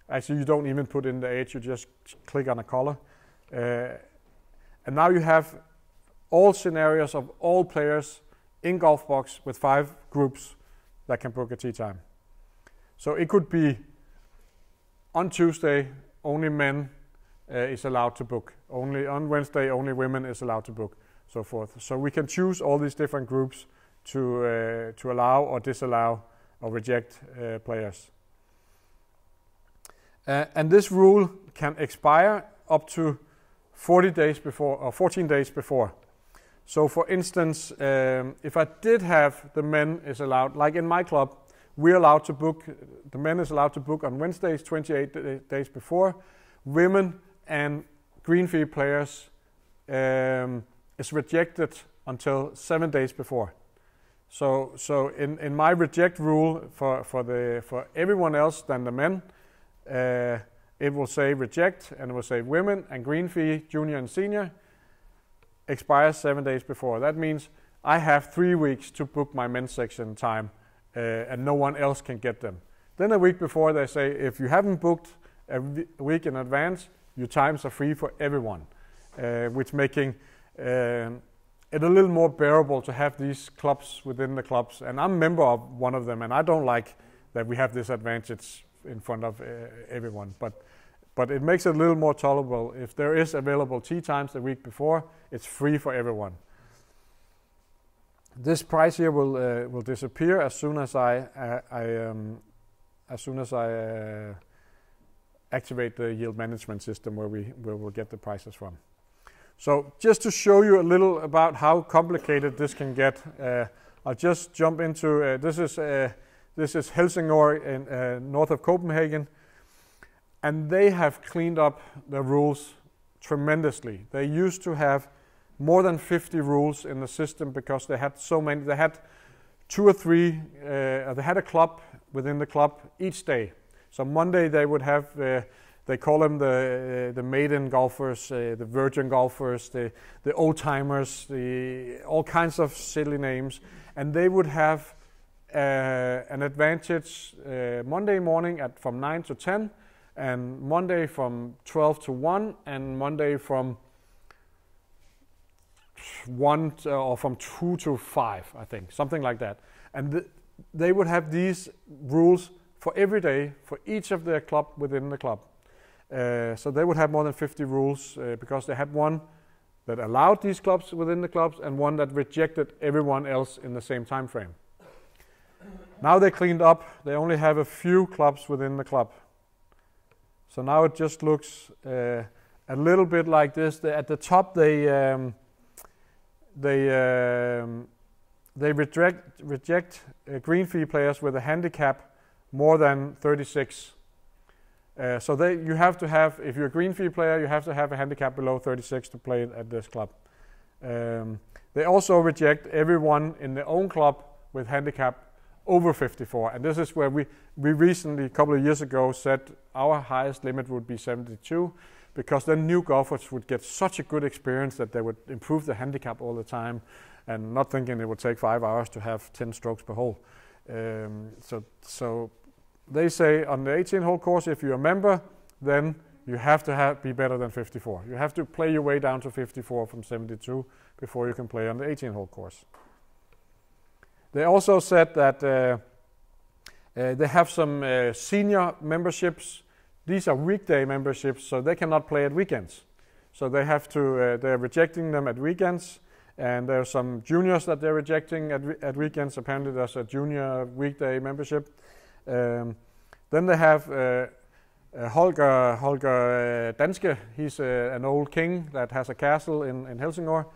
Actually, you don't even put in the age, you just click on a color. And now you have all scenarios of all players in GolfBox with 5 groups that can book a tee time. So it could be on Tuesday, only men is allowed to book. Only on Wednesday, only women is allowed to book, so forth. So we can choose all these different groups to allow or disallow or reject players. And this rule can expire up to 40 days before or 14 days before. So for instance, if I did have the men is allowed, like in my club, we're allowed to book, the men is allowed to book on Wednesdays 28 days before. Women and green fee players is rejected until 7 days before. So in my reject rule for everyone else than the men, it will say reject, and it will say women and green fee, junior and senior, expires 7 days before. That means I have 3 weeks to book my men's section time, and no one else can get them. Then a week before they say, if you haven't booked a week in advance, your times are free for everyone, which making it a little more bearable to have these clubs within the clubs. And I'm a member of one of them, and I don't like that we have this advantage in front of everyone. But it makes it a little more tolerable. If there is available tee times the week before, it's free for everyone. This price here will disappear as soon as I activate the yield management system where we will get the prices from. So just to show you a little about how complicated this can get, I'll just jump into this is Helsingør in north of Copenhagen, and they have cleaned up the rules tremendously. They used to have more than 50 rules in the system because they had so many. They had 2 or 3. They had a club within the club each day. So Monday they would have, they call them the maiden golfers, the virgin golfers, the old timers, all kinds of silly names, and they would have an advantage Monday morning from 9 to 10, and Monday from 12 to 1, and Monday from 1 or from 2 to 5, I think, something like that. And they would have these rules for every day for each of their club within the club. So they would have more than 50 rules because they had one that allowed these clubs within the clubs and one that rejected everyone else in the same time frame. Now they cleaned up. They only have a few clubs within the club. So now it just looks a little bit like this. At the top, they reject green fee players with a handicap more than 36. So you have to have, if you're a green fee player, you have to have a handicap below 36 to play at this club. They also reject everyone in their own club with handicap over 54. And this is where we recently, a couple of years ago, said our highest limit would be 72, because then new golfers would get such a good experience that they would improve the handicap all the time, and not thinking it would take 5 hours to have 10 strokes per hole. So they say on the 18-hole course, if you're a member, then you have to be better than 54. You have to play your way down to 54 from 72 before you can play on the 18-hole course. They also said that they have some senior memberships. These are weekday memberships, so they cannot play at weekends. So they have to. They're rejecting them at weekends, and there are some juniors that they're rejecting at weekends. Apparently, there's a junior weekday membership. Then they have Holger Danske. He's an old king that has a castle in Helsingør,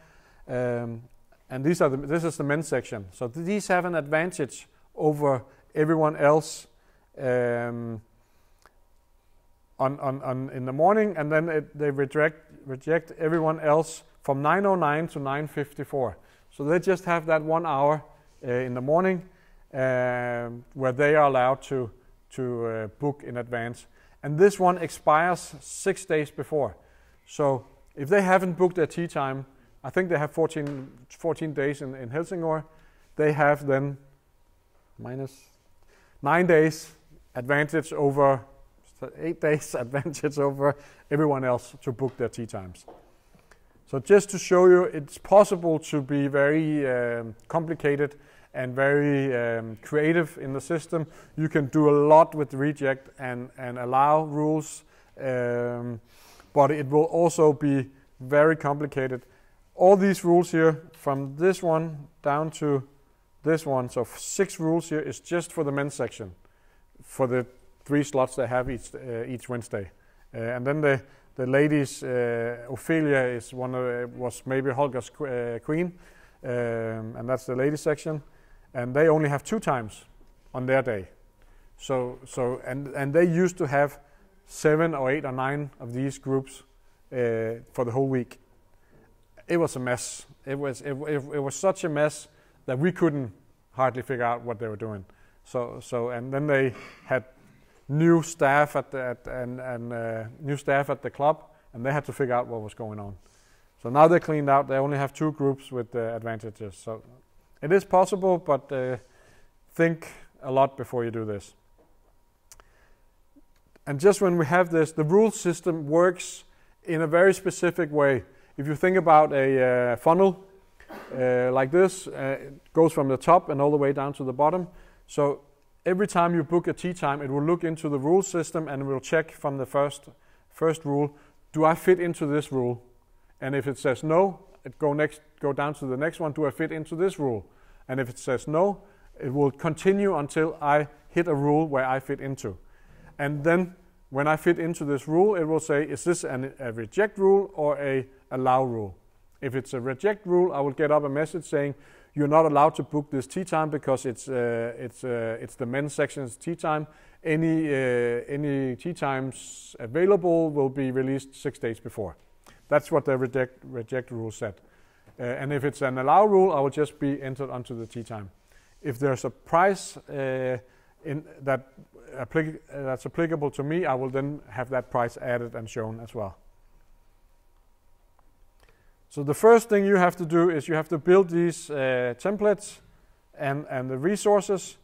and this is the men's section. So these have an advantage over everyone else in the morning, and then they reject everyone else from 9:09 to 9:54. So they just have that 1 hour in the morning where they are allowed to book in advance. And this one expires 6 days before. So if they haven't booked their tee time, I think they have 14 days in Helsingør. They have then minus 9 days advantage over 8 days advantage over everyone else to book their tee times. So just to show you, it's possible to be very complicated and very creative in the system. You can do a lot with reject and allow rules, but it will also be very complicated. All these rules here, from this one down to this one, so 6 rules here, is just for the men's section, for the 3 slots they have each Wednesday. And then the ladies, Ophelia is was maybe Holger's queen, and that's the ladies section. And they only have 2 times on their day. And they used to have 7 or 8 or 9 of these groups for the whole week. It was a mess. It was such a mess that we couldn't hardly figure out what they were doing. And then they had new staff at the club, and they had to figure out what was going on. So now they cleaned out. They only have 2 groups with advantages. So it is possible, but think a lot before you do this. And just when we have this, the rule system works in a very specific way. If you think about a funnel like this, it goes from the top and all the way down to the bottom. So every time you book a tee time, it will look into the rule system and will check from the first rule, do I fit into this rule? And if it says no, it go down to the next one, do I fit into this rule? And if it says no, it will continue until I hit a rule where I fit into. And then when I fit into this rule, it will say, is this a reject rule or a allow rule? If it's a reject rule, I will get up a message saying, you're not allowed to book this tee time because it's the men's section's tee time. Any tee times available will be released 6 days before. That's what the reject rule said. And if it's an allow rule, I will just be entered onto the tee time. If there's a price that's applicable to me, I will then have that price added and shown as well. So the first thing you have to do is you have to build these templates and the resources.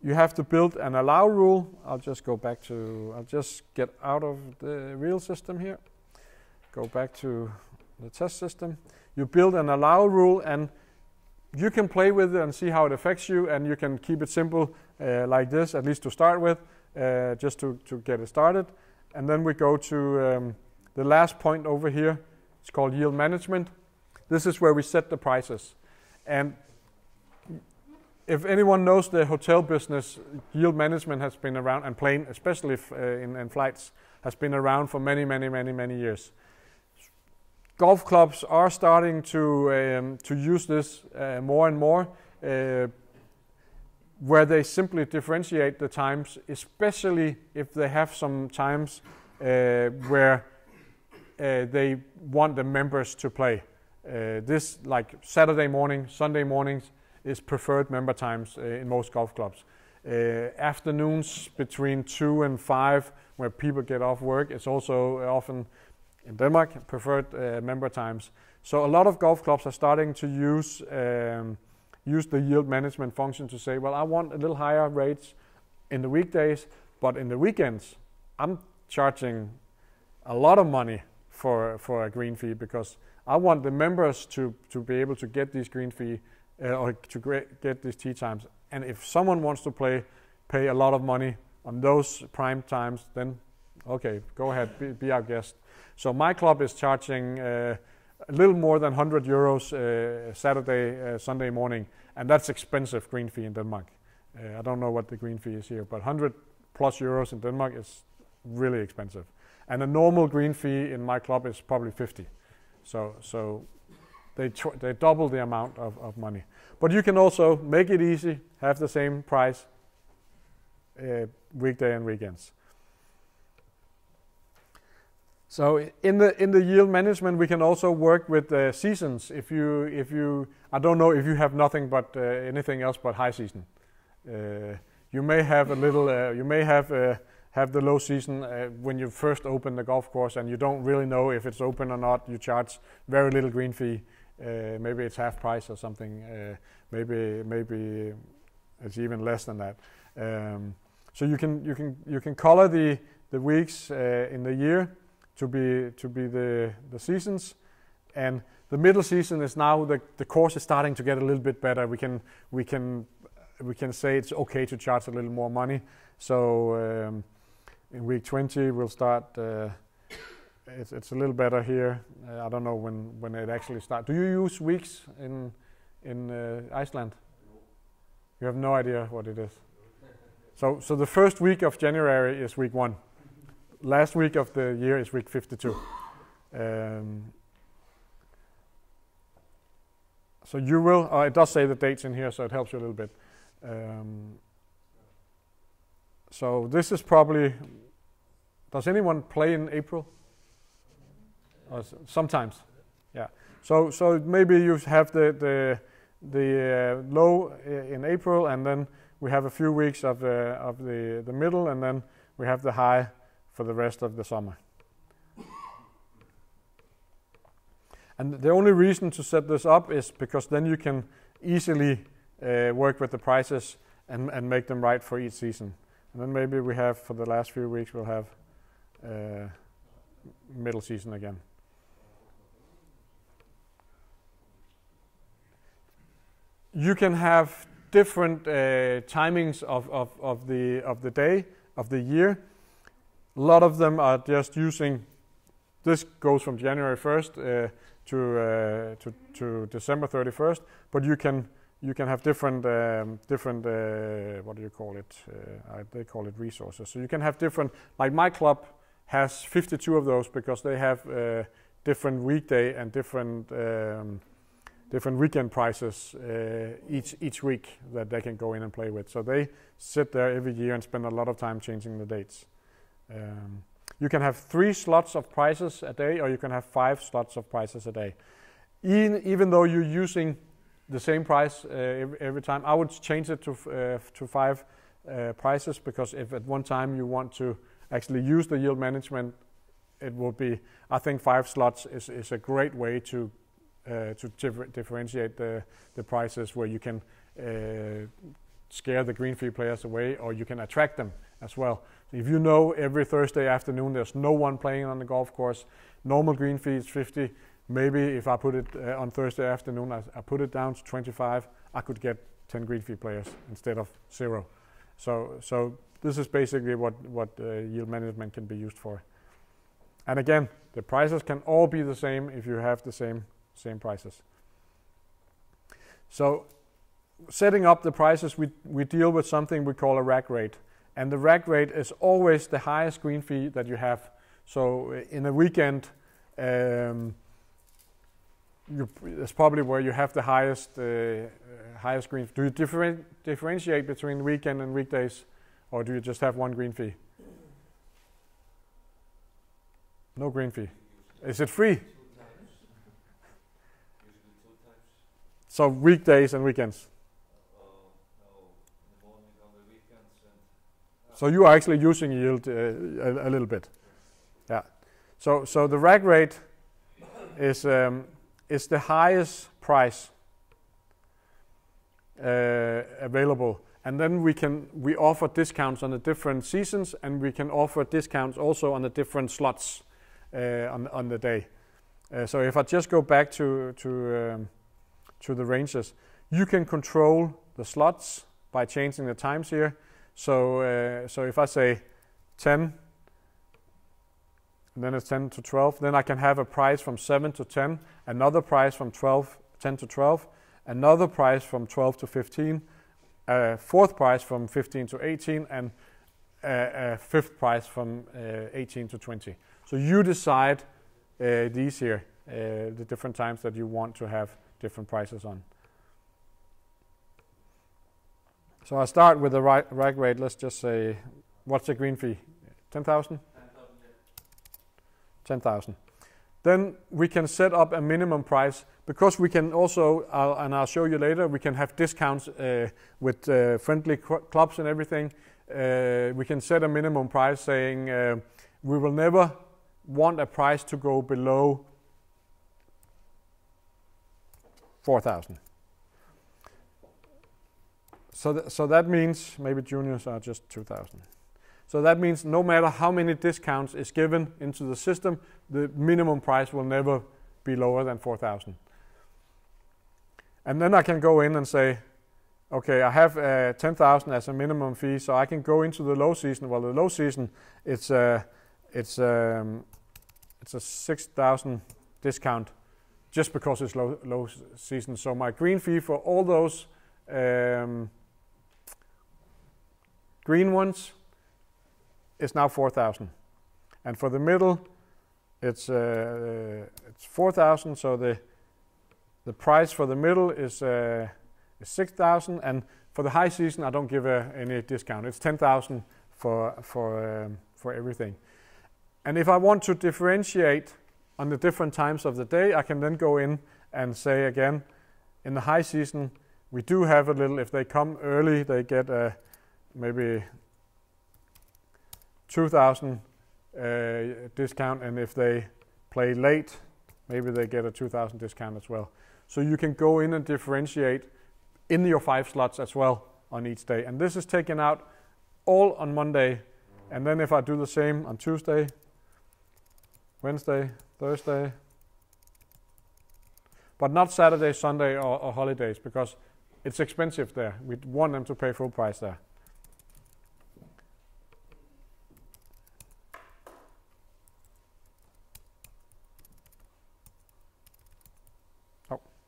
you have to build an allow rule. I'll just get out of the real system here. Go back to the test system. You build an allow rule, and you can play with it and see how it affects you, and you can keep it simple like this, at least to start with, just to get it started. And then we go to the last point over here. It's called yield management. This is where we set the prices. And if anyone knows the hotel business, yield management has been around, and plane, especially in flights, has been around for many years. Golf clubs are starting to use this more and more, where they simply differentiate the times, especially if they have some times where they want the members to play. This, like Saturday morning, Sunday mornings, is preferred member times in most golf clubs. Afternoons between 2 and 5, where people get off work, it's also often in Denmark preferred member times. So a lot of golf clubs are starting to use the yield management function to say, well, I want a little higher rates in the weekdays, but in the weekends, I'm charging a lot of money for a green fee, because I want the members to be able to get these green fee or to get these tee times. And if someone wants to pay a lot of money on those prime times, then okay, go ahead, be our guest. So my club is charging a little more than 100 euros Saturday, Sunday morning, and that's expensive green fee in Denmark. I don't know what the green fee is here, but 100 plus euros in Denmark is really expensive. And a normal green fee in my club is probably 50. So they double the amount of money. But you can also make it easy, have the same price weekday and weekends. So in the yield management, we can also work with seasons. If you I don't know if you have nothing but anything else but high season. You may have a little. You may have the low season when you first open the golf course, and you don't really know if it's open or not. You charge very little green fee. Maybe it's half price or something. Maybe it's even less than that. So you can color the weeks in the year to be the seasons, and the middle season is now the course is starting to get a little bit better. We can say it's okay to charge a little more money. So in week 20 we'll start. It's a little better here. I don't know when it actually starts. Do you use weeks in Iceland? You have no idea what it is. So the first week of January is week 1. Last week of the year is week 52. So you will, it does say the dates in here, so it helps you a little bit. So this is probably, does anyone play in April? Sometimes, yeah. So maybe you have the low in April, and then we have a few weeks of the middle, and then we have the high for the rest of the summer. And the only reason to set this up is because then you can easily work with the prices and make them right for each season. And then maybe we have, for the last few weeks, we'll have middle season again. You can have different timings of the day, of the year. A lot of them are just using, this goes from January 1st to December 31st, but you can have different what do you call it? They call it resources. So you can have different, like my club has 52 of those because they have different weekday and different weekend prices each week that they can go in and play with. So they sit there every year and spend a lot of time changing the dates. You can have 3 slots of prices a day, or you can have 5 slots of prices a day. Even though you're using the same price every time, I would change it to 5 prices, because if at one time you want to actually use the yield management, it will be, I think 5 slots is a great way to differentiate the prices, where you can scare the green fee players away, or you can attract them as well. So if you know every Thursday afternoon there's no one playing on the golf course, normal green fee is 50. Maybe if I put it on Thursday afternoon, I put it down to 25, I could get 10 green fee players instead of 0. So this is basically what yield management can be used for. And again, the prices can all be the same if you have the same prices. So setting up the prices, we deal with something we call a rack rate. And the rack rate is always the highest green fee that you have. So in a weekend, it's probably where you have the highest green fee. Do you differentiate between weekend and weekdays, or do you just have one green fee? No green fee. Is it free? So weekdays and weekends. So you are actually using yield a little bit. Yeah. So the rack rate is the highest price available, and then we offer discounts on the different seasons, and we can offer discounts also on the different slots on the day. So if I just go back to the ranges, you can control the slots by changing the times here. So if I say 10, and then it's 10 to 12, then I can have a price from 7 to 10, another price from 10 to 12, another price from 12 to 15, a fourth price from 15 to 18, and a fifth price from 18 to 20. So you decide these here, the different times that you want to have different prices on. So I'll start with the rack rate. Let's just say, what's the green fee? 10,000? 10,000. Then we can set up a minimum price, because we can also, and I'll show you later, we can have discounts with friendly clubs and everything. We can set a minimum price saying we will never want a price to go below 4,000. So that means, maybe juniors are just 2,000. So that means no matter how many discounts is given into the system, the minimum price will never be lower than 4,000. And then I can go in and say, okay, I have 10,000 as a minimum fee, so I can go into the low season. Well, the low season, it's a 6,000 discount just because it's low season. So my green fee for all those green ones is now 4,000, and for the middle it's 4,000. So the price for the middle is 6,000, and for the high season I don't give any discount. It's 10,000 for everything. And if I want to differentiate on the different times of the day, I can then go in and say again, in the high season we do have a little. If they come early, they get maybe 2,000 discount, and if they play late, maybe they get a 2,000 discount as well. So you can go in and differentiate in your 5 slots as well on each day. And this is taken out all on Monday, and then if I do the same on Tuesday, Wednesday, Thursday, but not Saturday, Sunday, or holidays, because it's expensive there. We want them to pay full price there.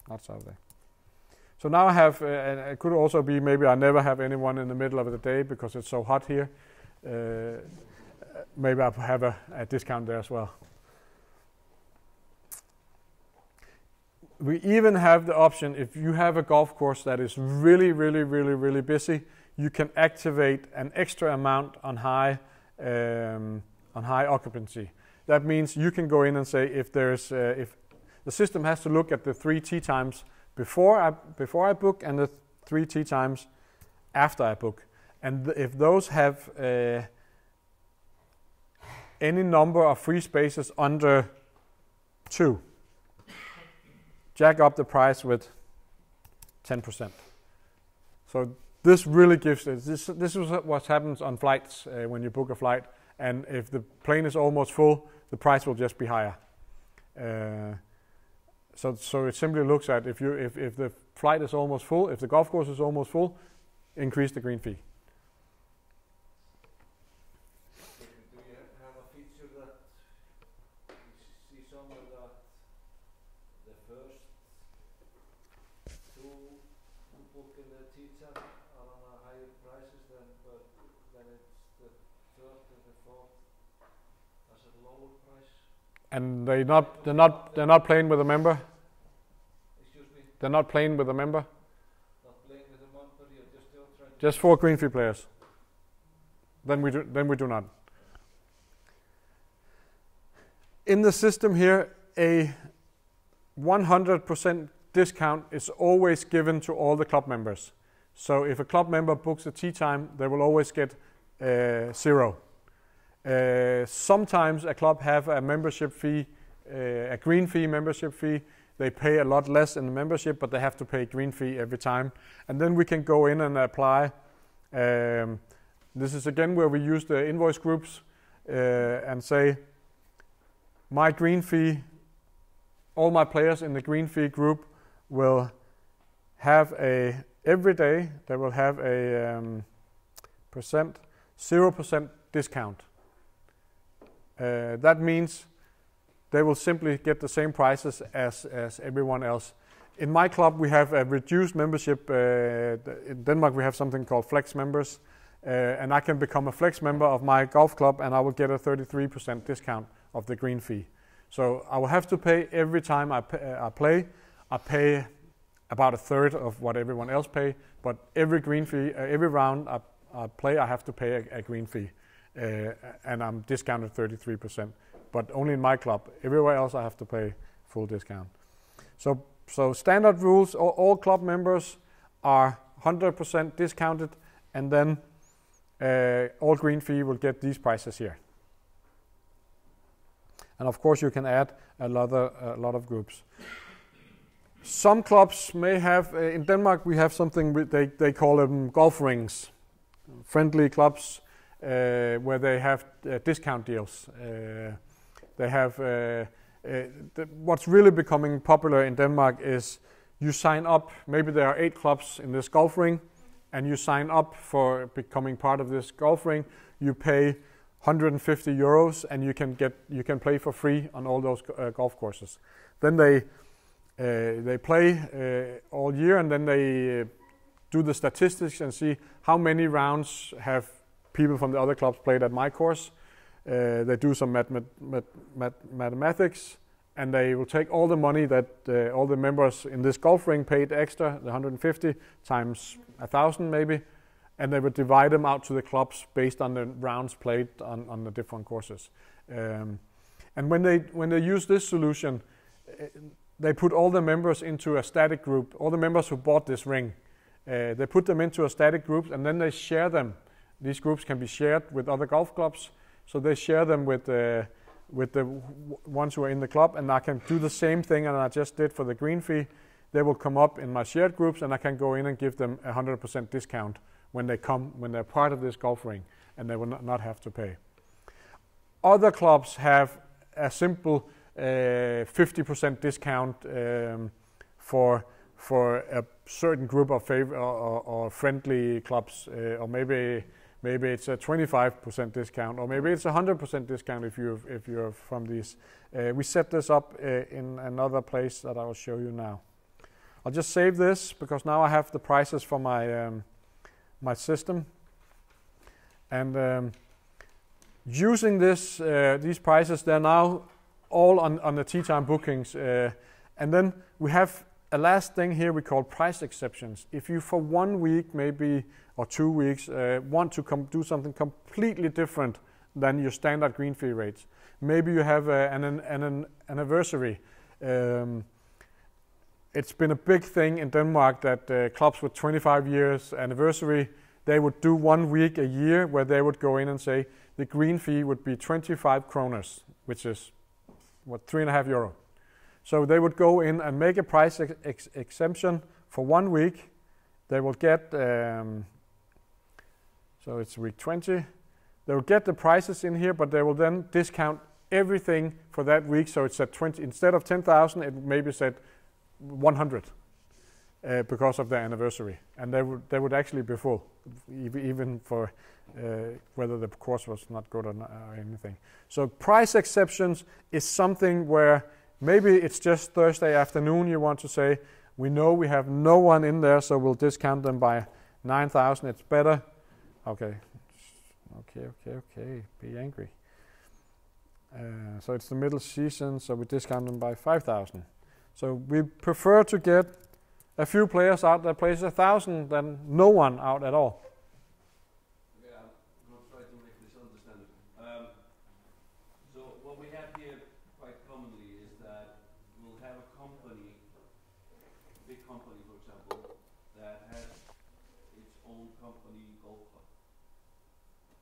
Not Saturday. So now I have, it could also be maybe I never have anyone in the middle of the day because it's so hot here. Maybe I have a discount there as well. We even have the option, if you have a golf course that is really, really, really, really busy, you can activate an extra amount on high occupancy. That means you can go in and say if the system has to look at the 3 tee times before I book and the 3 tee times after I book. And if those have any number of free spaces under 2, jack up the price with 10%. So this really gives it. This is what happens on flights when you book a flight, and if the plane is almost full, the price will just be higher. So it simply looks at if the flight is almost full, if the golf course is almost full, increase the green fee. Do you have a feature that you see somewhere that the first two who book in the tea time are on a higher prices than it's the third and the fourth as a lower price? And they're not playing with a member. Excuse me, They're not playing with a member. not playing with a member, you're just still trying to... Just 4 green fee players. Then we do not. In the system here, a 100% discount is always given to all the club members. So if a club member books a tee time, they will always get 0. Sometimes a club have a membership fee, a green fee membership fee. They pay a lot less in the membership, but they have to pay green fee every time. And then we can go in and apply. This is again where we use the invoice groups and say, my green fee, all my players in the green fee group will have every day they will have a 0% discount. That means they will simply get the same prices as everyone else. In my club, we have a reduced membership. In Denmark, we have something called flex members, and I can become a flex member of my golf club, and I will get a 33% discount of the green fee. So I will have to pay every time I play. I pay about a third of what everyone else pay, but every green fee, every round I play, I have to pay a green fee. And I'm discounted 33%, but only in my club. Everywhere else I have to pay full discount. So standard rules, all club members are 100% discounted, and then all green fee will get these prices here. And of course you can add a lot of groups. Some clubs may have, in Denmark we have something, they call them golf rings, friendly clubs, where they have discount deals. They have what's really becoming popular in Denmark is you sign up. Maybe there are 8 clubs in this golf ring, and you sign up for becoming part of this golf ring. You pay 150 euros, and you can play for free on all those golf courses. Then they play all year, and then they do the statistics and see how many rounds have people from the other clubs played at my course. They do some mathematics, and they will take all the money that all the members in this golf ring paid extra, the 150 times 1,000 maybe, and they would divide them out to the clubs based on the rounds played on the different courses. And when they use this solution, they put all the members into a static group. All the members who bought this ring, they put them into a static group, and then they share them. These groups can be shared with other golf clubs, so they share them with the ones who are in the club, and I can do the same thing and I just did for the green fee. They will come up in my shared groups, and I can go in and give them 100% discount when they're part of this golf ring, and they will not have to pay. Other clubs have a simple 50% discount for a certain group of or friendly clubs, or maybe it's a 25% discount, or maybe it's a 100% discount if you're from these. We set this up in another place that I will show you now. I'll just save this because now I have the prices for my system, and using these prices, they're now all on the tee time bookings, and then we have a last thing here we call price exceptions. If you for 1 week maybe or 2 weeks want to do something completely different than your standard green fee rates, maybe you have an anniversary. It's been a big thing in Denmark that clubs with 25 years anniversary, they would do 1 week a year where they would go in and say the green fee would be 25 kroners, which is 3.5 euro. So they would go in and make a price exemption for 1 week. they will get, so it's week 20, they will get the prices in here, but they will then discount everything for that week, so it's at 20, instead of 10,000, it maybe said 100 because of their anniversary, and they would actually be full, even for whether the course was not good or anything. So price exceptions is something where maybe it's just Thursday afternoon you want to say, we know we have no one in there, so we'll discount them by 9,000. It's better. Okay, be angry. So it's the middle season, so we discount them by 5,000. So we prefer to get a few players out that plays 1,000 than no one out at all. Yeah, I'm going to try to make this understandable. So what we have here quite commonly is that we'll have a company, a big company for example, that has its own company golf club.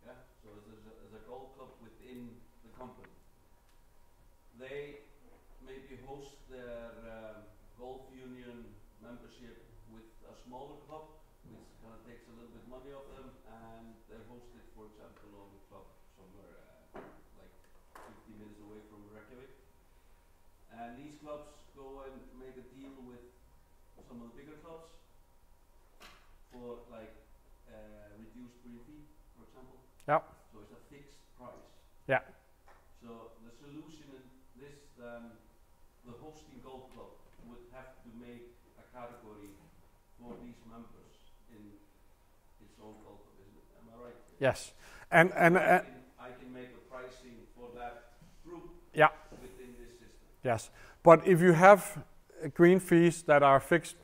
Yeah, so there's a golf club within the company. They maybe host their golf union membership with a smaller club, which kind of takes a little bit money off them, and they host it, for example, on the club somewhere like 50 minutes away from Reykjavik. And these clubs go and make a deal with some of the bigger clubs for like reduced green fee, for example. Yeah. So it's a fixed price. Yeah. So the solution in this, the hosting golf club would have to make a category for these members in its own golf club, isn't it? Am I right? Yes. And I can make a pricing for that group. Yeah. Within this system. Yes, but if you have green fees that are fixed,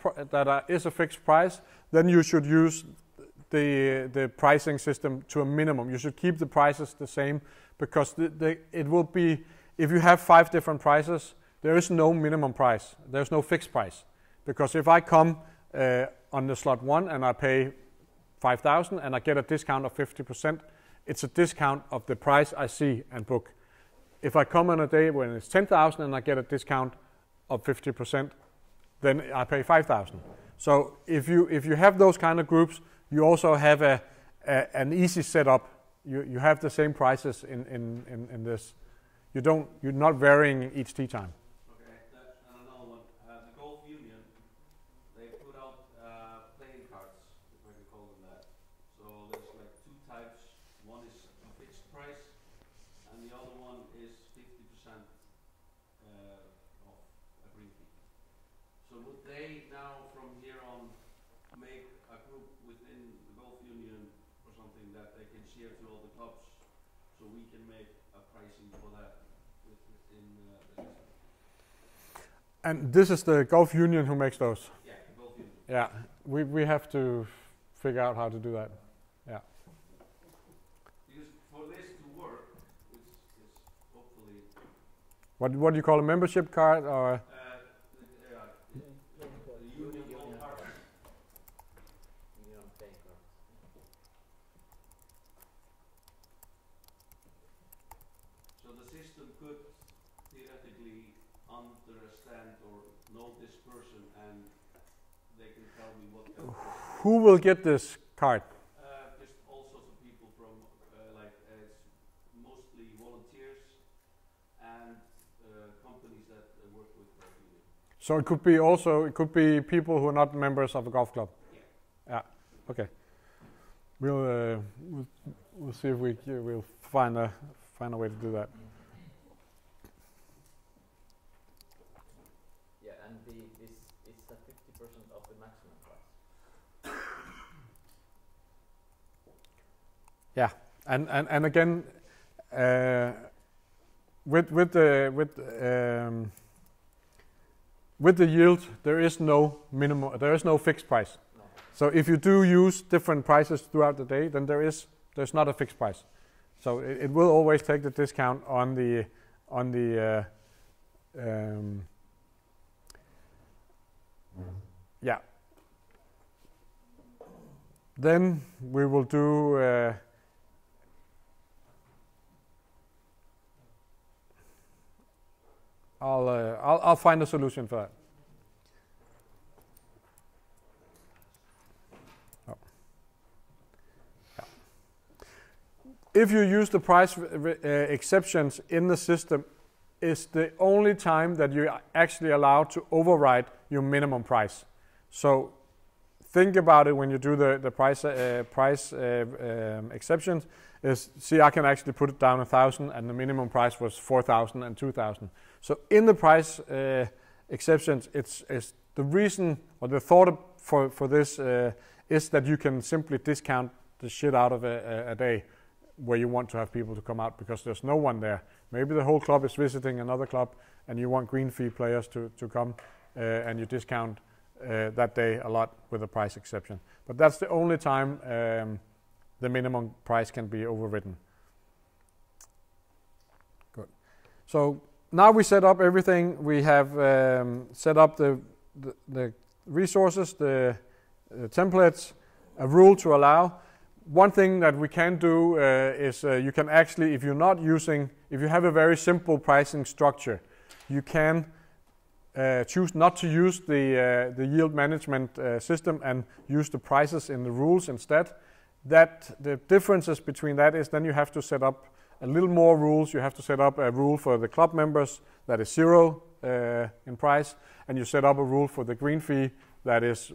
is a fixed price, then you should use the pricing system to a minimum. You should keep the prices the same, because it will be, if you have 5 different prices, there is no minimum price. There's no fixed price, because if I come on the slot 1 and I pay 5,000 and I get a discount of 50%, it's a discount of the price I see and book. If I come on a day when it's 10,000 and I get a discount of 50%, then I pay 5,000. So if you have those kind of groups, you also have an easy setup. You have the same prices in this. You're not varying each tee time. Okay, and another one. The golf union, they put out playing cards, if I can call them that. So there's like 2 types. One is a fixed price, and the other one is 50% of a green fee. So would they now, from here on, make a group within the golf union or something that they can share to all the clubs, so we can make a pricing for that within the system? And this is the golf union who makes those. Yeah, the golf union. Yeah, we have to figure out how to do that. Yeah. Because for this to work, which is hopefully What do you call a membership card or? the union golf card. So the system could theoretically understand or know this person, and they can tell me what kind of person. Who will get this card? Just all sorts of people from it's mostly volunteers and companies that work with the union. So it could be people who are not members of a golf club. Yeah. Okay. We'll see if we'll find a way to do that. Yeah, and this is the 50% of the maximum price. Yeah, and again, with the yield, there is no minimum. There is no fixed price. No. So if you do use different prices throughout the day, then there's not a fixed price. So it will always take the discount on the yeah. Then we will do I'll find a solution for that. if you use the price exceptions in the system, is the only time that you're actually allowed to override your minimum price. So think about it when you do the price exceptions. See, I can actually put it down 1,000, and the minimum price was 4,000 and 2,000. So in the price exceptions, it's the reason or the thought for this is that you can simply discount the shit out of a day where you want to have people to come out because there's no one there. Maybe the whole club is visiting another club and you want green fee players to come and you discount that day a lot with a price exception. But that's the only time the minimum price can be overridden. Good. So now we set up everything. We have set up the resources, the templates, a rule to allow. One thing that we can do is you can actually, if you have a very simple pricing structure, you can choose not to use the yield management system and use the prices in the rules instead. The differences between that is then you have to set up a little more rules. You have to set up a rule for the club members that is 0 in price, and you set up a rule for the green fee that is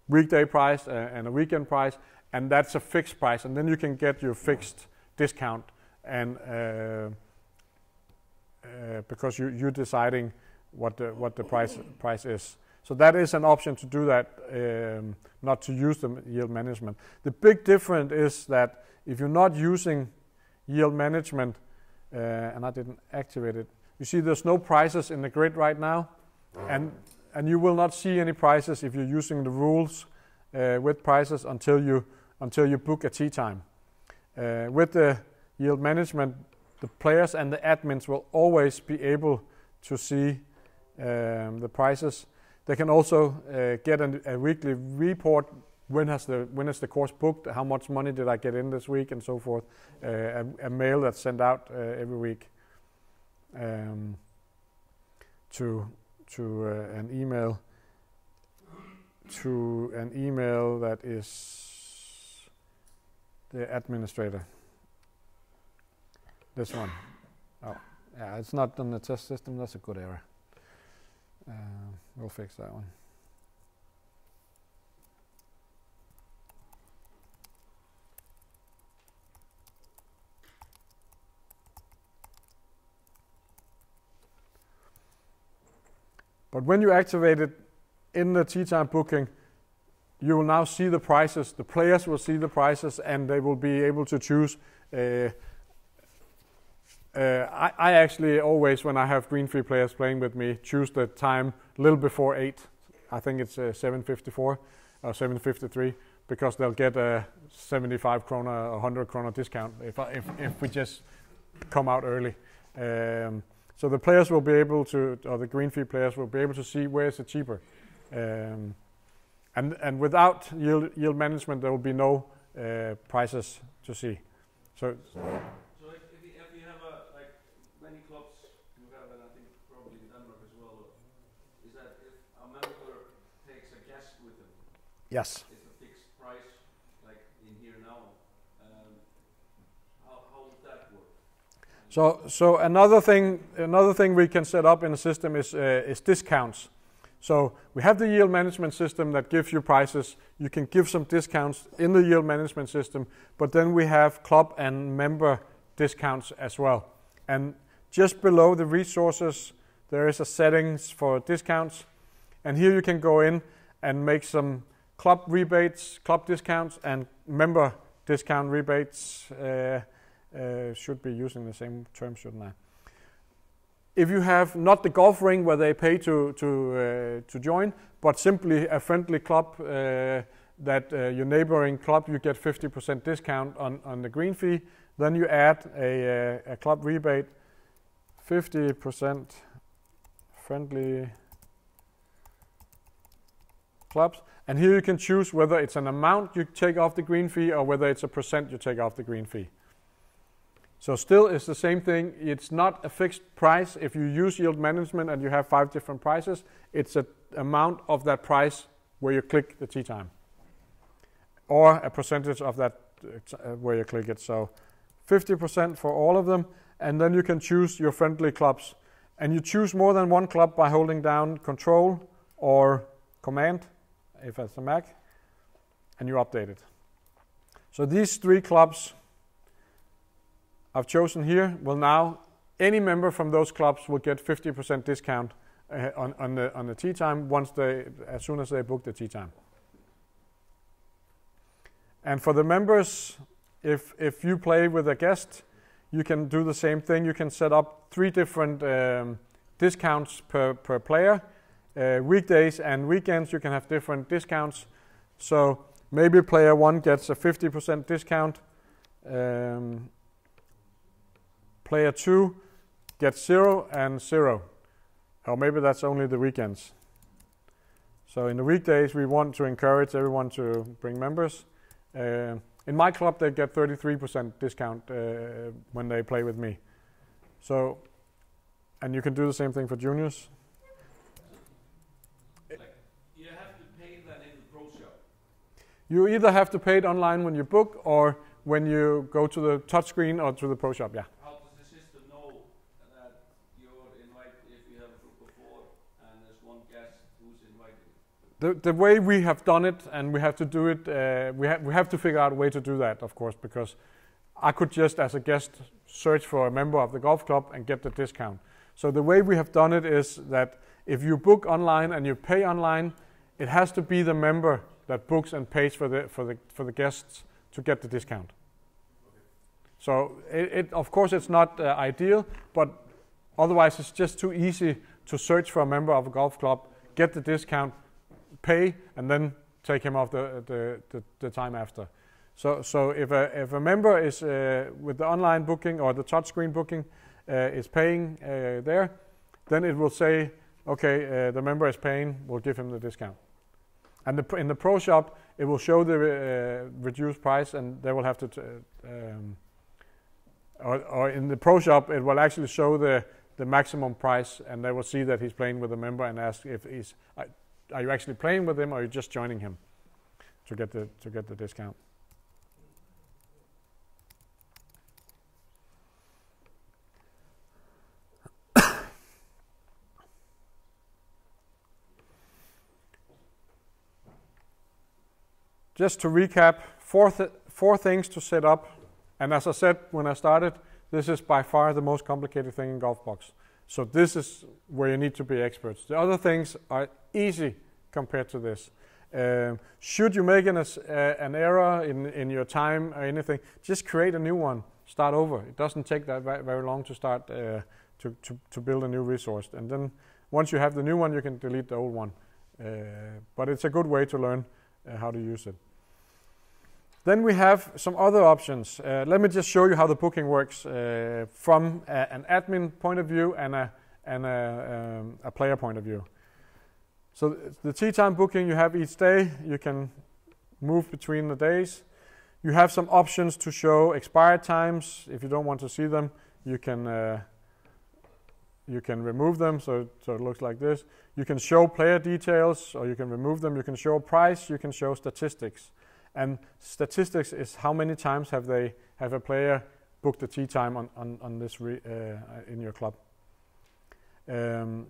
weekday price and a weekend price, and that's a fixed price, and then you can get your fixed discount, and because you're deciding what the price is. So that is an option to do that, not to use the yield management. The big difference is that if you're not using yield management, and I didn't activate it, you see there's no prices in the grid right now, and you will not see any prices if you're using the rules with prices until you book a tee time. With the yield management, the players and the admins will always be able to see the prices. They can also get a weekly report. When is the course booked? How much money did I get in this week, and so forth. A mail that's sent out every week to an email that is the administrator. This one. Oh, yeah, it's not on the test system. That's a good error. We'll fix that one. But when you activate it in the tee time booking, you will now see the prices. The players will see the prices, and they will be able to choose. I actually always, when I have green fee players playing with me, choose the time a little before 8. I think it's 7:54 or 7:53, because they'll get a 75 krona or 100 krona discount if we just come out early. So the players will be able to, or the green fee players will be able to see where is it cheaper. And without yield management, there will be no prices to see. So if you have like many clubs you have, and I think probably in Denmark as well, is that if a member takes a guest with them, yes, it's a fixed price, like in here now. How would that work? So another thing we can set up in the system is discounts. So we have the yield management system that gives you prices. You can give some discounts in the yield management system, but then we have club and member discounts as well. And just below the resources, there is a settings for discounts. And here you can go in and make some club rebates, club discounts, and member discount rebates. Should be using the same term, shouldn't I? If you have not the golf ring where they pay to join, but simply a friendly club that your neighboring club, you get 50% discount on the green fee. Then you add a club rebate, 50% friendly clubs. And here you can choose whether it's an amount you take off the green fee or whether it's a percent you take off the green fee. So still it's the same thing. It's not a fixed price. If you use yield management and you have 5 different prices, it's an amount of that price where you click the tee time, or a percentage of that where you click it. So 50% for all of them, and then you can choose your friendly clubs. And you choose more than one club by holding down Control or Command, if it's a Mac, and you update it. So these 3 clubs I've chosen here will now, any member from those clubs will get 50% discount on the tea time as soon as they book the tea time. And for the members, if you play with a guest, you can do the same thing. You can set up 3 different discounts per player. Weekdays and weekends you can have different discounts. So maybe player 1 gets a 50% discount. Player 2 gets 0 and 0. Or maybe that's only the weekends. So in the weekdays we want to encourage everyone to bring members. In my club they get 33% discount when they play with me. So, and you can do the same thing for juniors. You have to pay that in the pro shop. You either have to pay it online when you book or when you go to the touchscreen or to the pro shop, yeah. How does the system know that you're invited if you have a group of 4 and there's one guest who's invited? The way we have done it, and we have to do it, we have to figure out a way to do that, of course, because I could just, as a guest, search for a member of the golf club and get the discount. So the way we have done it is that if you book online and you pay online, it has to be the member that books and pays for the guests to get the discount. So of course it's not ideal, but otherwise it's just too easy to search for a member of a golf club, get the discount, pay, and then take him off the time after. So if a member is with the online booking or the touchscreen booking is paying there, then it will say, okay, the member is paying, we'll give him the discount. And in the pro shop, it will show the reduced price, and they will have to, or in the pro shop, it will actually show the maximum price, and they will see that he's playing with a member and ask if he's, are you actually playing with him or are you just joining him to get the discount. Just to recap, four things to set up. And as I said when I started, this is by far the most complicated thing in GolfBox. So this is where you need to be experts. The other things are easy compared to this. Should you make an error in your time or anything, just create a new one. Start over. It doesn't take that very long to start to build a new resource. And then once you have the new one, you can delete the old one. But it's a good way to learn how to use it. Then we have some other options. Let me just show you how the booking works from an admin point of view and a player point of view. So the tea time booking you have each day, you can move between the days. You have some options to show expired times. If you don't want to see them, you can remove them, so it looks like this. You can show player details, or you can remove them. You can show price, you can show statistics. And statistics is how many times have a player booked the tea time on this in your club. You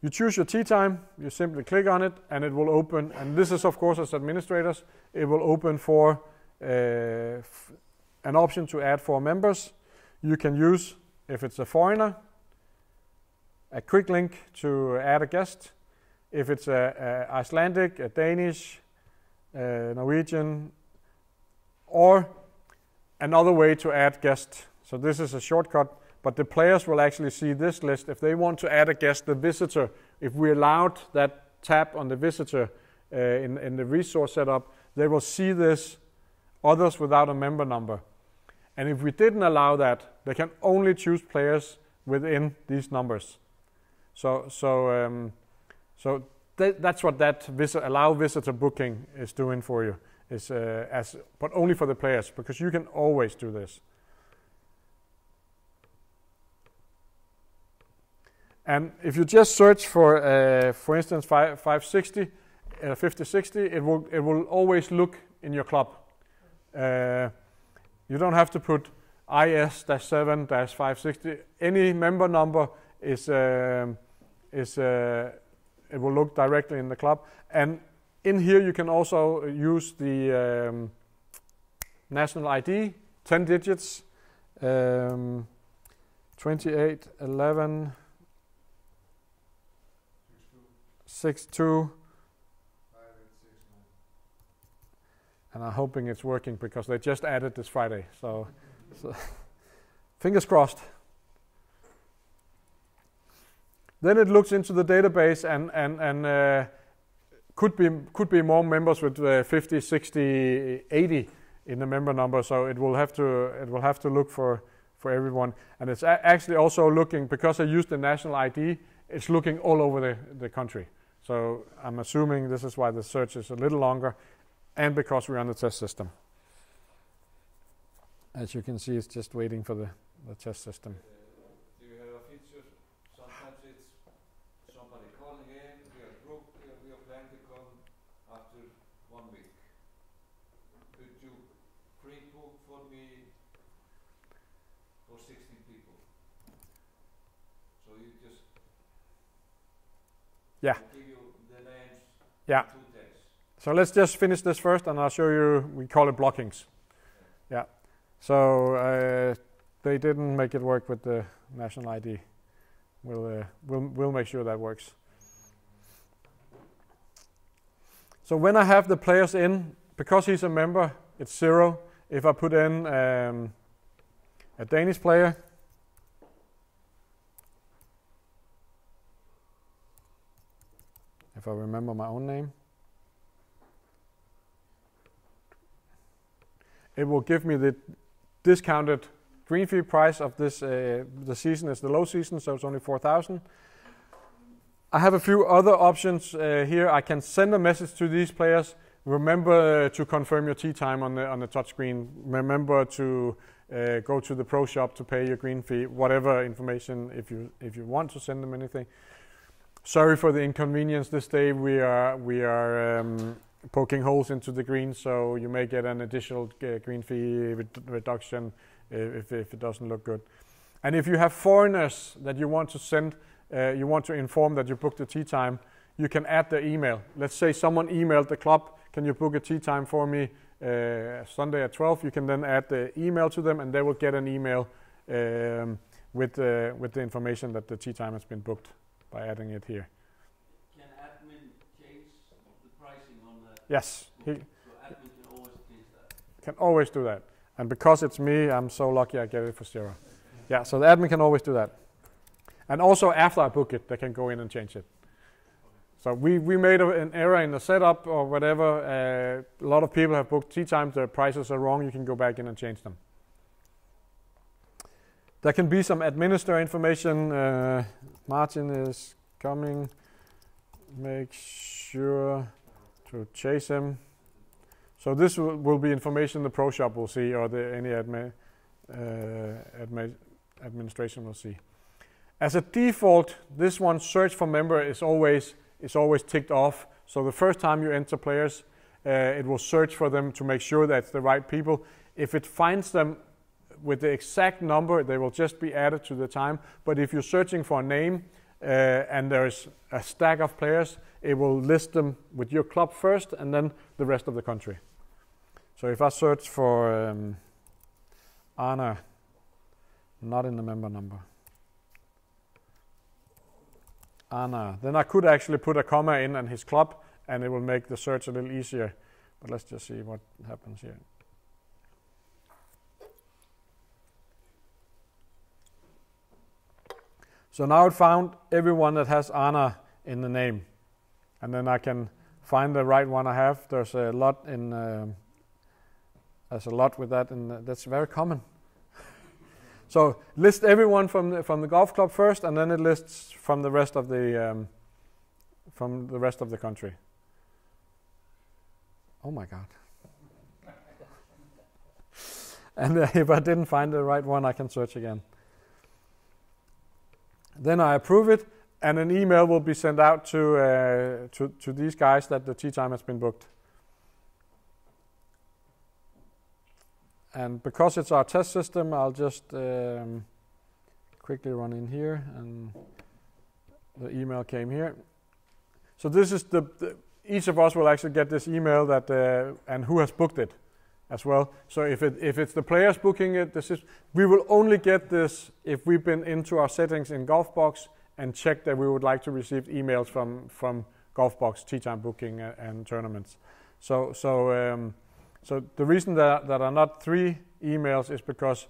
choose your tea time, you simply click on it, and it will open. And this is, of course, as administrators, it will open for an option to add 4 members. You can use, if it's a foreigner, a quick link to add a guest. If it's a Icelandic, a Danish, Norwegian, or another way to add guest. So this is a shortcut, but the players will actually see this list. If they want to add a guest, the visitor, if we allowed that tab on the visitor in the resource setup, they will see this, others without a member number. And if we didn't allow that, they can only choose players within these numbers. So that's what that allow visitor booking is doing for you, but only for the players, because you can always do this. And if you just search for instance, 5060, it will always look in your club. You don't have to put IS-7-560. Any member number is it will look directly in the club. And in here you can also use the national ID, 10 digits, 28, 11, 62. And I'm hoping it's working because they just added this Friday. So fingers crossed. Then it looks into the database and could be more members with 50, 60, 80 in the member number. So it will have to look for everyone. And it's actually also looking, because I used the national ID, it's looking all over the country. So I'm assuming this is why the search is a little longer, and because we're on the test system. As you can see, it's just waiting for the test system. Do you have a feature? Sometimes it's somebody calling in, we are booked, we are planning to come after 1 week. Could you pre-book for me for 16 people? So you just give you the names in 2 days. So let's just finish this first, and I'll show you. We call it blockings. Yeah. So they didn't make it work with the national ID. We'll make sure that works. So when I have the players in, because he's a member, it's 0. If I put in a Danish player, if I remember my own name, it will give me the discounted green fee price of this. The season is the low season, so it's only 4,000. I have a few other options here. I can send a message to these players. Remember to confirm your tee time on the touch screen. Remember to go to the pro shop to pay your green fee. Whatever information, if you want to send them anything. Sorry for the inconvenience. This day we are poking holes into the green, so you may get an additional green fee reduction if it doesn't look good. And if you have foreigners that you want to send, you want to inform that you booked a tee time, you can add their email. Let's say someone emailed the club, can you book a tee time for me Sunday at 12? You can then add the email to them, and they will get an email with the information that the tee time has been booked by adding it here. Can admin change the pricing on that? Yes. So admin can always change that? Can always do that. And because it's me, I'm so lucky I get it for 0. Yeah, so the admin can always do that. And also after I book it, they can go in and change it. So we made an error in the setup or whatever. A lot of people have booked tee times, their prices are wrong, you can go back in and change them. There can be some administrator information. Martin is coming. Make sure to chase him. So this will be information the pro shop will see, or any administration will see. As a default, this one, search for member, is always ticked off. So the first time you enter players, it will search for them to make sure that it's the right people. If it finds them with the exact number, they will just be added to the time. But if you're searching for a name and there's a stack of players, it will list them with your club first and then the rest of the country. So if I search for Anna, not in the member number, Anna, then I could actually put a comma in and his club, and it will make the search a little easier. But let's just see what happens here. So now it found everyone that has Anna in the name. And then I can find the right one I have. There's a lot with that, and that's very common. So list everyone from the golf club first, and then it lists from the rest of the country. Oh my God! And if I didn't find the right one, I can search again. Then I approve it, and an email will be sent out to these guys that the tee time has been booked. And because it's our test system, I'll just quickly run in here, and the email came here. So this is each of us will actually get this email that and who has booked it as well. So if it's the players booking it, we will only get this if we've been into our settings in GolfBox and checked that we would like to receive emails from GolfBox, tee time booking and tournaments. So the reason that are not 3 emails is because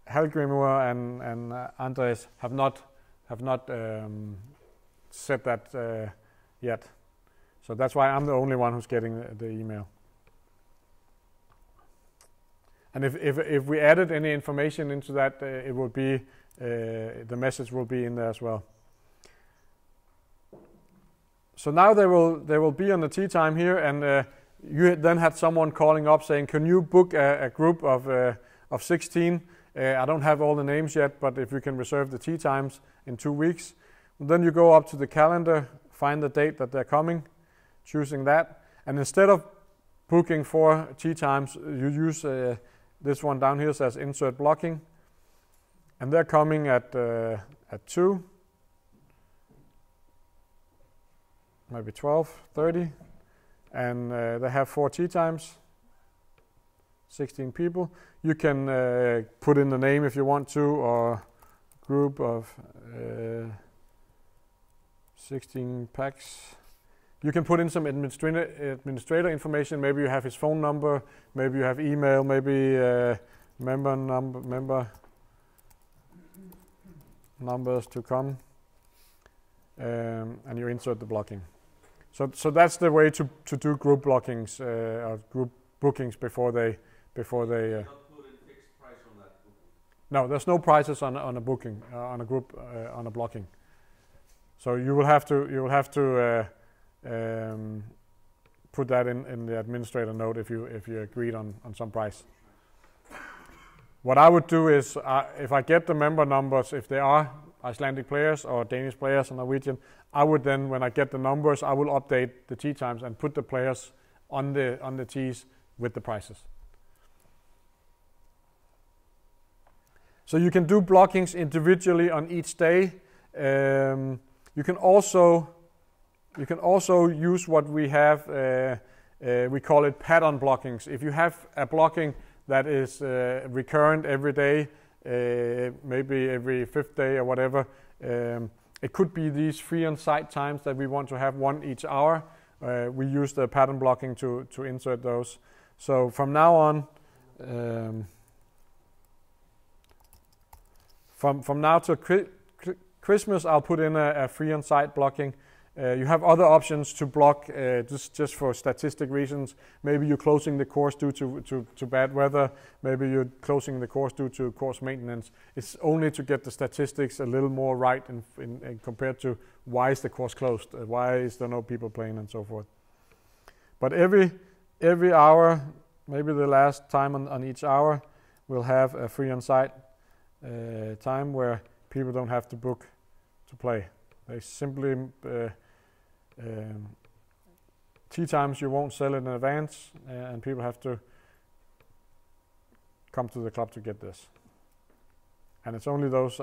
Hallgrímur and Andres have not said that yet. So that's why I'm the only one who's getting the email. And if we added any information into that, it will be the message will be in there as well. So now they will be on the tee time here, and you then had someone calling up saying, "Can you book a group of 16? I don't have all the names yet, but if you can reserve the tee times in 2 weeks." And then you go up to the calendar, find the date that they're coming, choosing that, and instead of booking 4 tee times, you use this one down here says insert blocking, and they're coming at 2, maybe 12:30, and they have 4 tee times, 16 people. You can put in the name if you want to, or group of 16 packs. You can put in some administrator information. Maybe you have his phone number, maybe you have email, maybe member numbers to come, and you insert the blocking. So that's the way to do group blockings or group bookings before they. Not put a fixed price on that booking. No, there's no prices on a booking on a group on a blocking. So you will have to put that in the administrator note if you agreed on some price. What I would do is if I get the member numbers, if they are Icelandic players or Danish players or Norwegian, I would then, when I get the numbers, I will update the tee times and put the players on the tees with the prices. So you can do blockings individually on each day. You can also use what we have. We call it pattern blockings. If you have a blocking that is recurrent every day, maybe every 5th day or whatever, it could be these free on site times that we want to have 1 each hour. We use the pattern blocking to insert those. So from now on, from now to Christmas, I'll put in a free on site blocking. You have other options to block just for statistic reasons. Maybe you're closing the course due to bad weather. Maybe you're closing the course due to course maintenance. It's only to get the statistics a little more right in compared to why is the course closed, why is there no people playing, and so forth. But every hour, maybe the last time on each hour, we'll have a free on site time where people don't have to book to play. They simply tee times you won't sell in advance, and people have to come to the club to get this. And it's only those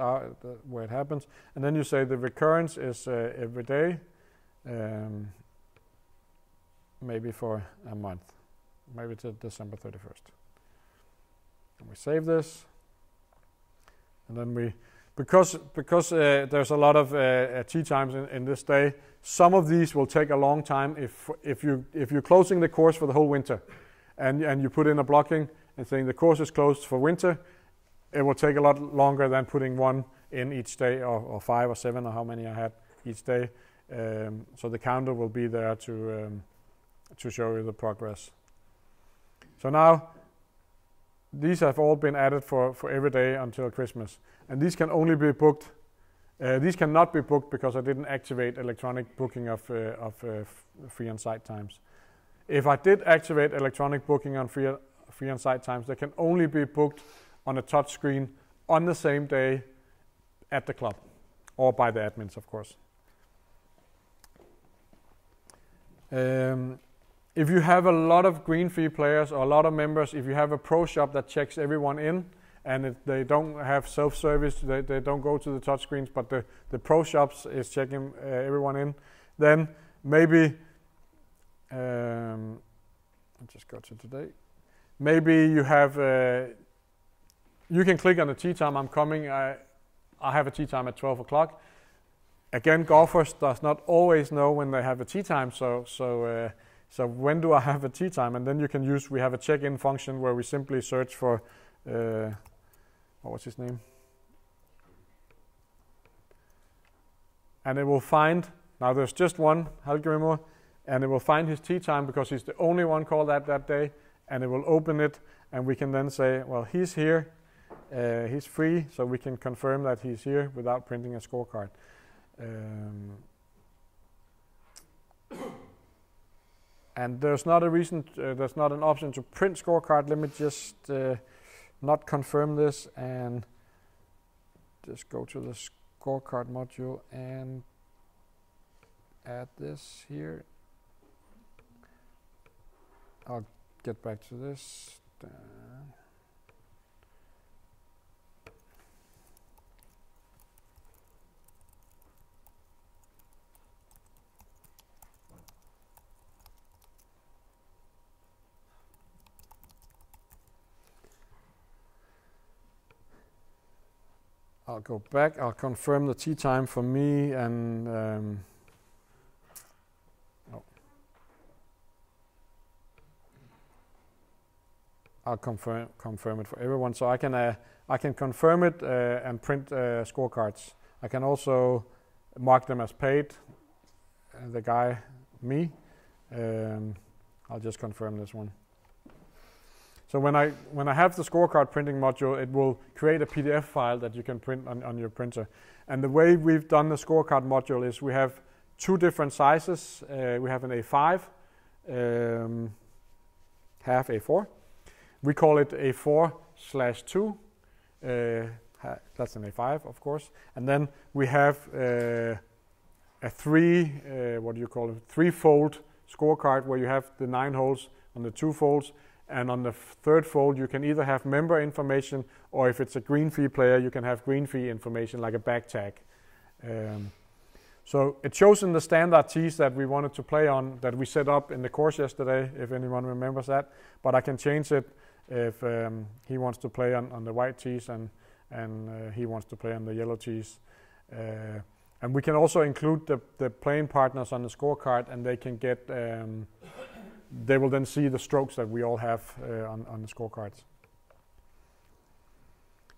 where it happens. And then you say the recurrence is every day, maybe for a month, maybe till December 31st. And we save this, and then because there's a lot of tee times in this day, some of these will take a long time. If you're closing the course for the whole winter, and you put in a blocking and saying the course is closed for winter, it will take a lot longer than putting 1 in each day, or 5 or 7 or how many I had each day. So the counter will be there to show you the progress. So now these have all been added for every day until Christmas. And these can only be booked. These cannot be booked because I didn't activate electronic booking of free on site times. If I did activate electronic booking on free on site times, they can only be booked on a touch screen on the same day at the club, or by the admins, of course. if you have a lot of green fee players or a lot of members, if you have a pro shop that checks everyone in, and they don't have self-service, they don't go to the touchscreens, but the pro shops is checking everyone in, then maybe, I'll just go to today, maybe you have, you can click on the tea time, I'm coming, I have a tea time at 12 o'clock. Again, golfers does not always know when they have a tea time, so when do I have a tea time? And then you can use, we have a check-in function where we simply search for, what was his name? And it will find, now there's just one, Helgrimur, and it will find his tea time because he's the only one called that day, and it will open it, and we can then say, well, he's here, he's free, so we can confirm that he's here without printing a scorecard. And there's not a reason, there's not an option to print scorecard. Let me just not confirm this and just go to the scorecard module and add this here. I'll get back to this. I'll go back, I'll confirm the tea time for me and I'll confirm it for everyone. So I can confirm it and print scorecards. I can also mark them as paid, the guy, me. I'll just confirm this one. So when I have the scorecard printing module, it will create a PDF file that you can print on your printer. And the way we've done the scorecard module is we have two different sizes. We have an A5, half A4. We call it A4/2. That's an A5, of course. And then we have a three-fold scorecard where you have the 9 holes on the 2 folds. And on the third fold, you can either have member information, or if it's a green fee player, you can have green fee information like a back tag. So it shows in the standard tees that we wanted to play on, that we set up in the course yesterday, if anyone remembers that. But I can change it if he wants to play on the white tees and he wants to play on the yellow tees. And we can also include the playing partners on the scorecard, and they can get... they will then see the strokes that we all have on the scorecards.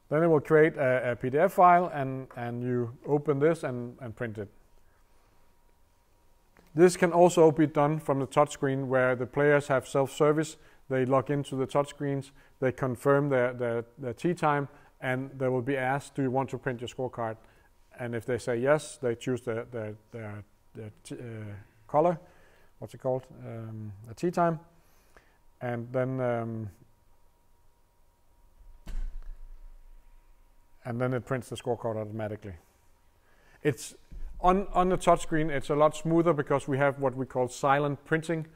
Then it will create a PDF file, and you open this and print it. This can also be done from the touchscreen where the players have self-service. They log into the touchscreens, they confirm their tee time, and they will be asked, do you want to print your scorecard? And if they say yes, they choose their color. What's it called? A tee time, and then it prints the scorecard automatically. It's on the touchscreen. It's a lot smoother because we have what we call silent printing.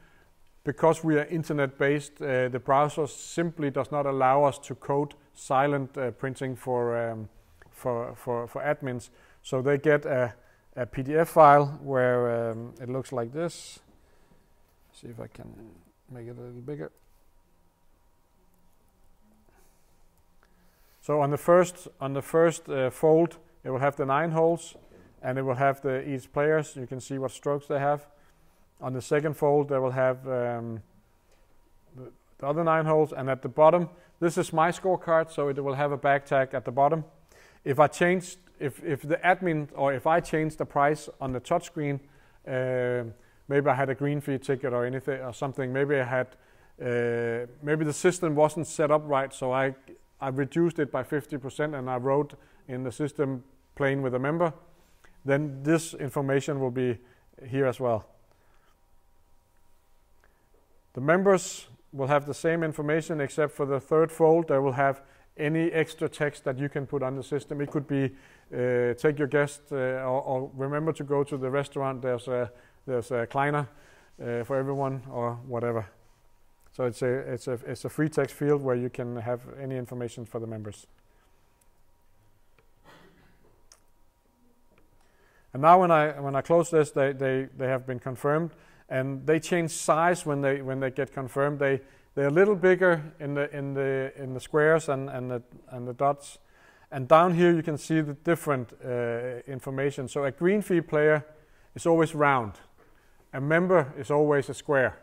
Because we are internet-based, the browser simply does not allow us to code silent printing for admins. So they get a PDF file where it looks like this. See if I can make it a little bigger. So on the first fold, it will have the 9 holes, and it will have each players. You can see what strokes they have. On the second fold, they will have the other 9 holes, and at the bottom, this is my scorecard, so it will have a back tag at the bottom. If I change, if the admin or if I change the price on the touchscreen. Maybe I had a green fee ticket or anything or something. Maybe I had, maybe the system wasn't set up right, so I reduced it by 50%, and I wrote in the system playing with a member. Then this information will be here as well. The members will have the same information, except for the third fold. They will have any extra text that you can put on the system. It could be take your guest or remember to go to the restaurant. There's a Kleiner, for everyone or whatever. So it's a free text field where you can have any information for the members. And now when I close this, they have been confirmed, and they change size when they get confirmed. They're a little bigger in the squares and the dots. And down here you can see the different information. So a green fee player is always round. A member is always a square.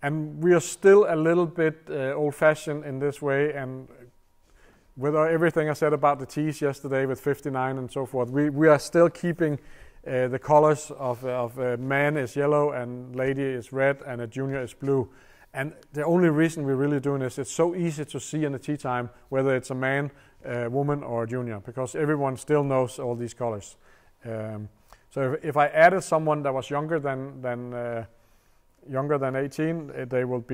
And we are still a little bit old-fashioned in this way, and with everything I said about the tees yesterday with 59 and so forth, we are still keeping the colors of man is yellow and lady is red and a junior is blue. And the only reason we're really doing this, it's so easy to see in the tee time whether it's a man, a woman or a junior, because everyone still knows all these colors. So if I added someone that was younger than 18, they would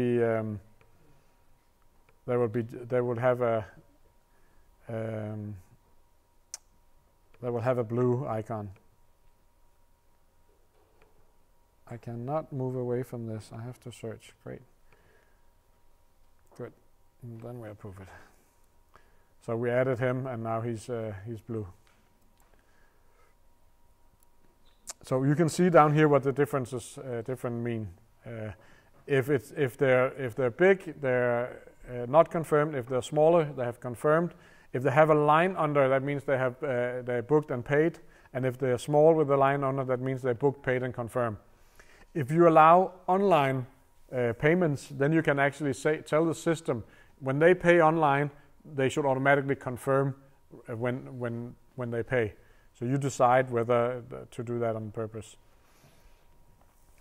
have a blue icon. I cannot move away from this. I have to search. Great. Good. And then we approve it. So we added him, and now he's blue. So you can see down here what the differences different mean. If they're big, they're not confirmed. If they're smaller, they have confirmed. If they have a line under, that means they have they're booked and paid. And if they're small with a line under, that means they're booked, paid, and confirmed. If you allow online payments, then you can actually tell the system when they pay online, they should automatically confirm when they pay. So you decide whether to do that on purpose.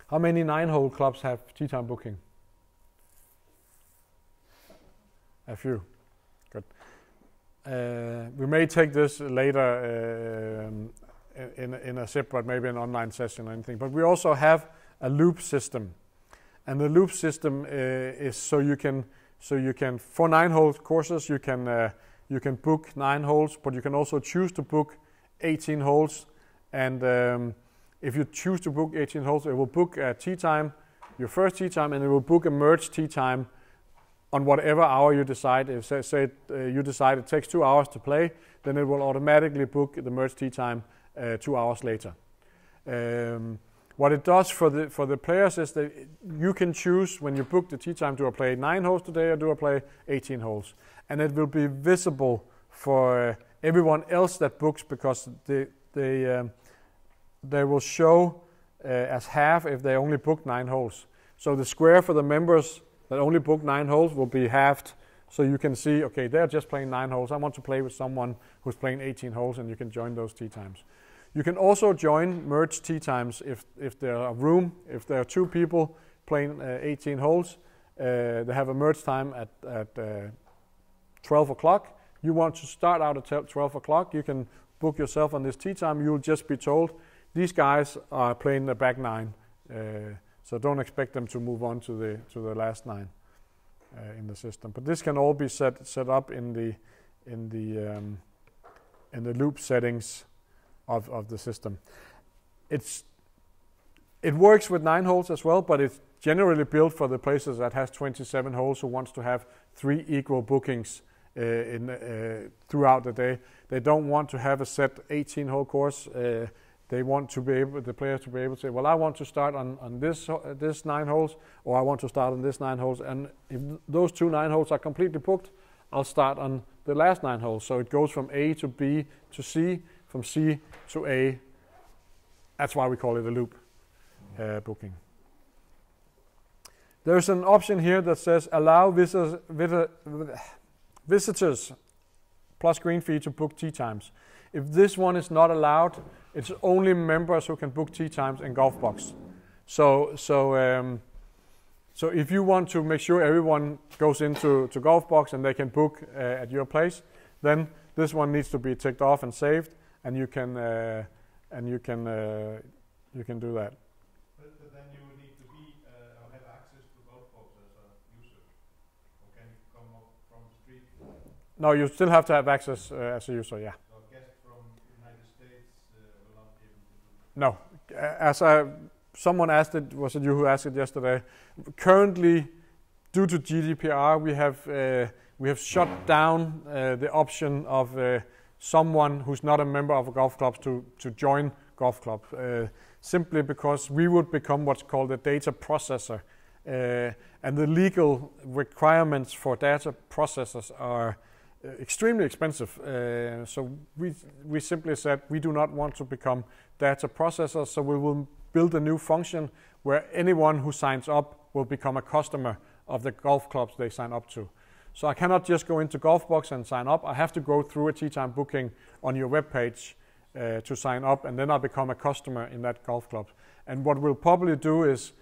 How many 9-hole clubs have tee time booking? A few. Good. We may take this later in a separate, maybe an online session or anything. But we also have a loop system, and the loop system is so you can for 9-hole courses you can book 9 holes, but you can also choose to book 18 holes. And if you choose to book 18 holes, it will book a tee time, your first tee time, and it will book a merged tee time on whatever hour you decide. If you decide it takes 2 hours to play, then it will automatically book the merged tee time 2 hours later. What it does for the players is that you can choose when you book the tee time, do I play 9 holes today or do I play 18 holes? And it will be visible for everyone else that books, because they will show as half if they only book 9 holes. So the square for the members that only book 9 holes will be halved, so you can see, okay, they're just playing 9 holes. I want to play with someone who's playing 18 holes, and you can join those tee times. You can also join merged tee times if there are room. If there are 2 people playing 18 holes, they have a merged time at 12 o'clock. You want to start out at 12 o'clock, you can book yourself on this tee time. You'll just be told, these guys are playing the back 9, so don't expect them to move on to the last 9 in the system. But this can all be set up in the loop settings of the system. It works with 9 holes as well, but it's generally built for the places that has 27 holes who wants to have 3 equal bookings throughout the day. They don't want to have a set 18-hole course. They want to be able, the players to be able to say, well, I want to start on this 9 holes, or I want to start on this 9 holes, and if those 2 9 holes are completely booked, I'll start on the last 9 holes. So it goes from A to B to C, from C to A. That's why we call it a loop booking. There's an option here that says allow visitors plus green fee to book tee times. If this one is not allowed, it's only members who can book tee times in GolfBox. So if you want to make sure everyone goes into GolfBox and they can book at your place, then this one needs to be ticked off and saved, and you can do that. But then you will need to be or have access to GolfBox as a user, or can you come up from the street? No, you still have to have access as a user. Yeah. So guests from the United States will not be able to do that. No, someone asked it, was it you who asked it yesterday? Currently, due to GDPR, we have shut down the option of someone who's not a member of a golf club to join golf club, simply because we would become what's called a data processor. And the legal requirements for data processors are extremely expensive. So we simply said we do not want to become data processors, so we will build a new function where anyone who signs up will become a customer of the golf clubs they sign up to. So I cannot just go into GolfBox and sign up. I have to go through a tee time booking on your webpage to sign up, and then I become a customer in that golf club. And what we'll probably do is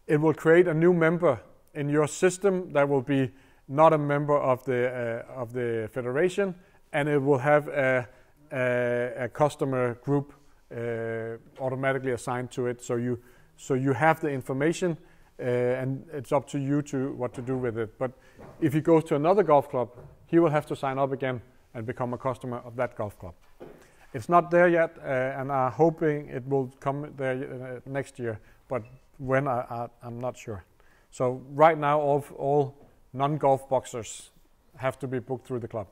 it will create a new member in your system that will be not a member of the federation, and it will have a customer group automatically assigned to it. So you have the information, and it's up to you what to do with it. But if he goes to another golf club, he will have to sign up again and become a customer of that golf club. It's not there yet, and I'm hoping it will come there next year. But when I'm not sure. So right now, all non-golf boxers have to be booked through the club.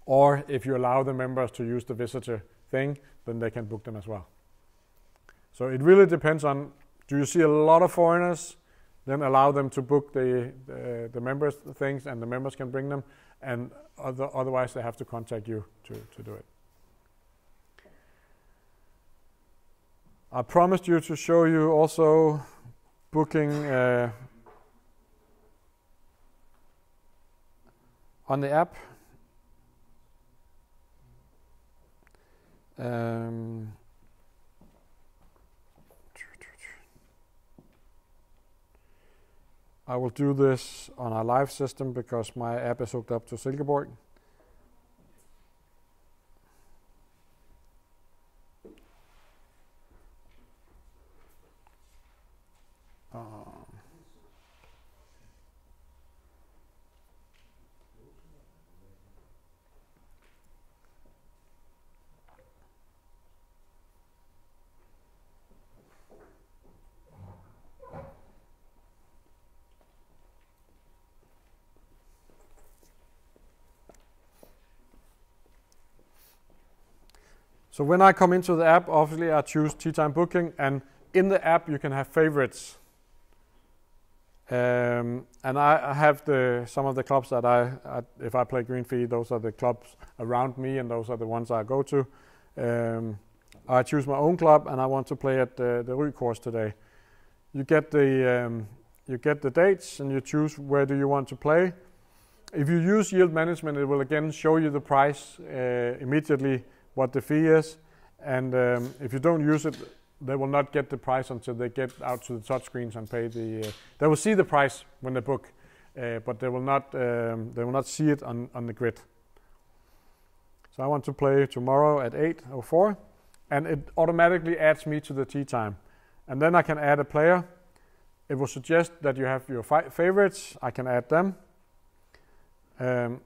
Or if you allow the members to use the visitor thing, then they can book them as well. So it really depends on, do you see a lot of foreigners? Then allow them to book the members things, and the members can bring them, and otherwise they have to contact you to do it. I promised you to show you also booking on the app. I will do this on our live system because my app is hooked up to Silkeborg. So when I come into the app, obviously I choose tee time booking, and in the app you can have favorites. And I have some of the clubs that if I play green fee, those are the clubs around me, and those are the ones I go to. I choose my own club, and I want to play at the Rygja course today. You get the dates, and you choose where do you want to play. If you use yield management, it will again show you the price immediately, what the fee is, and if you don't use it, they will not get the price until they get out to the touch screens and pay the. They will see the price when they book, but they will not see it on the grid. So I want to play tomorrow at 8:04, and it automatically adds me to the tee time, and then I can add a player. It will suggest that you have your favorites. I can add them,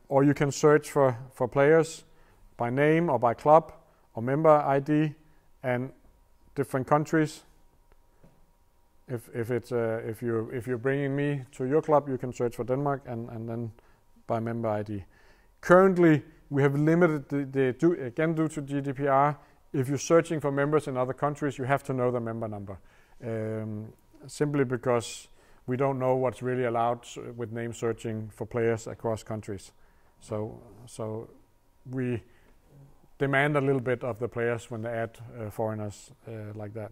or you can search for players by name or by club or member ID and different countries. If you're bringing me to your club, you can search for Denmark and then by member ID. Currently, we have limited again due to GDPR. If you're searching for members in other countries, you have to know the member number, simply because we don't know what's really allowed with name searching for players across countries. So we demand a little bit of the players when they add foreigners like that.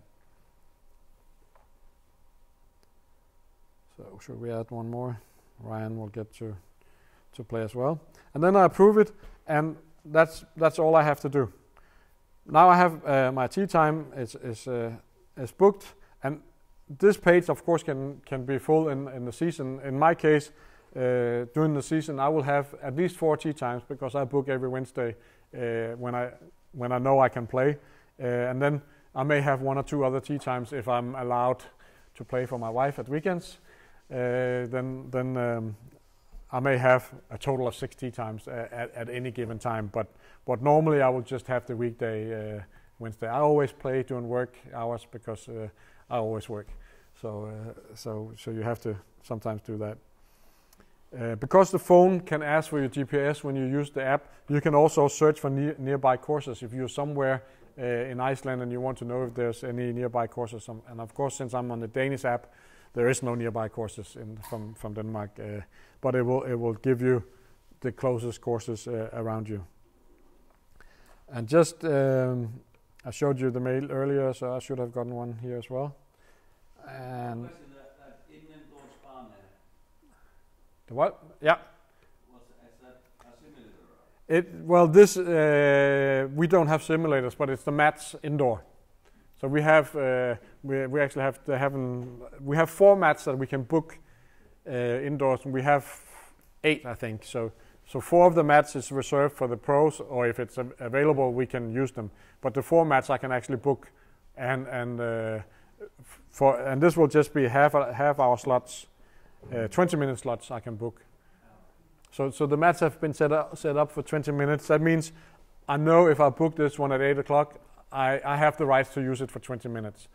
So should we add one more? Ryan will get to play as well. And then I approve it, and that's all I have to do. Now I have my tee time is booked, and this page of course can be full in the season. In my case, during the season I will have at least 4 tee times because I book every Wednesday when I know I can play, and then I may have 1 or 2 other tee times if I'm allowed to play for my wife at weekends. Then I may have a total of 6 tee times at any given time. But normally I will just have the weekday Wednesday. I always play during work hours because I always work. So you have to sometimes do that. Because the phone can ask for your GPS when you use the app, you can also search for nearby courses. If you're somewhere in Iceland and you want to know if there's any nearby courses, and of course, since I'm on the Danish app, there is no nearby courses from Denmark, but it will give you the closest courses around you. And just I showed you the mail earlier, so I should have gotten one here as well. And the what? Yeah. Well, this we don't have simulators, but it's the mats indoor. So we have we actually have 4 mats that we can book indoors, and we have 8, I think. So 4 of the mats is reserved for the pros, or if it's available, we can use them. But the 4 mats I can actually book, and this will just be half hour slots, 20-minute slots I can book. So the mats have been set up for 20 minutes. That means I know if I book this one at 8 o'clock, I have the rights to use it for 20 minutes.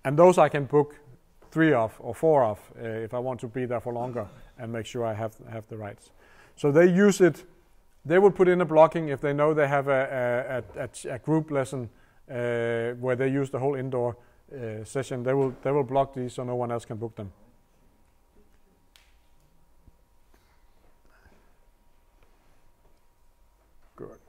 And those I can book 3 of or 4 of if I want to be there for longer and make sure I have the rights. So they use it. They will put in a blocking if they know they have a group lesson where they use the whole indoor session. They will block these so no one else can book them. Good.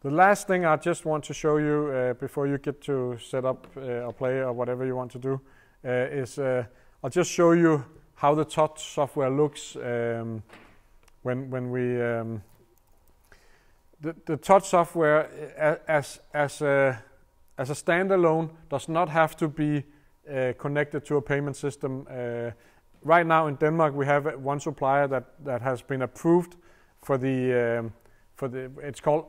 The last thing I just want to show you before you get to set up or play or whatever you want to do is I'll just show you how the touch software looks when we the touch software as a standalone does not have to be connected to a payment system. Right now in Denmark we have one supplier that has been approved for the it's called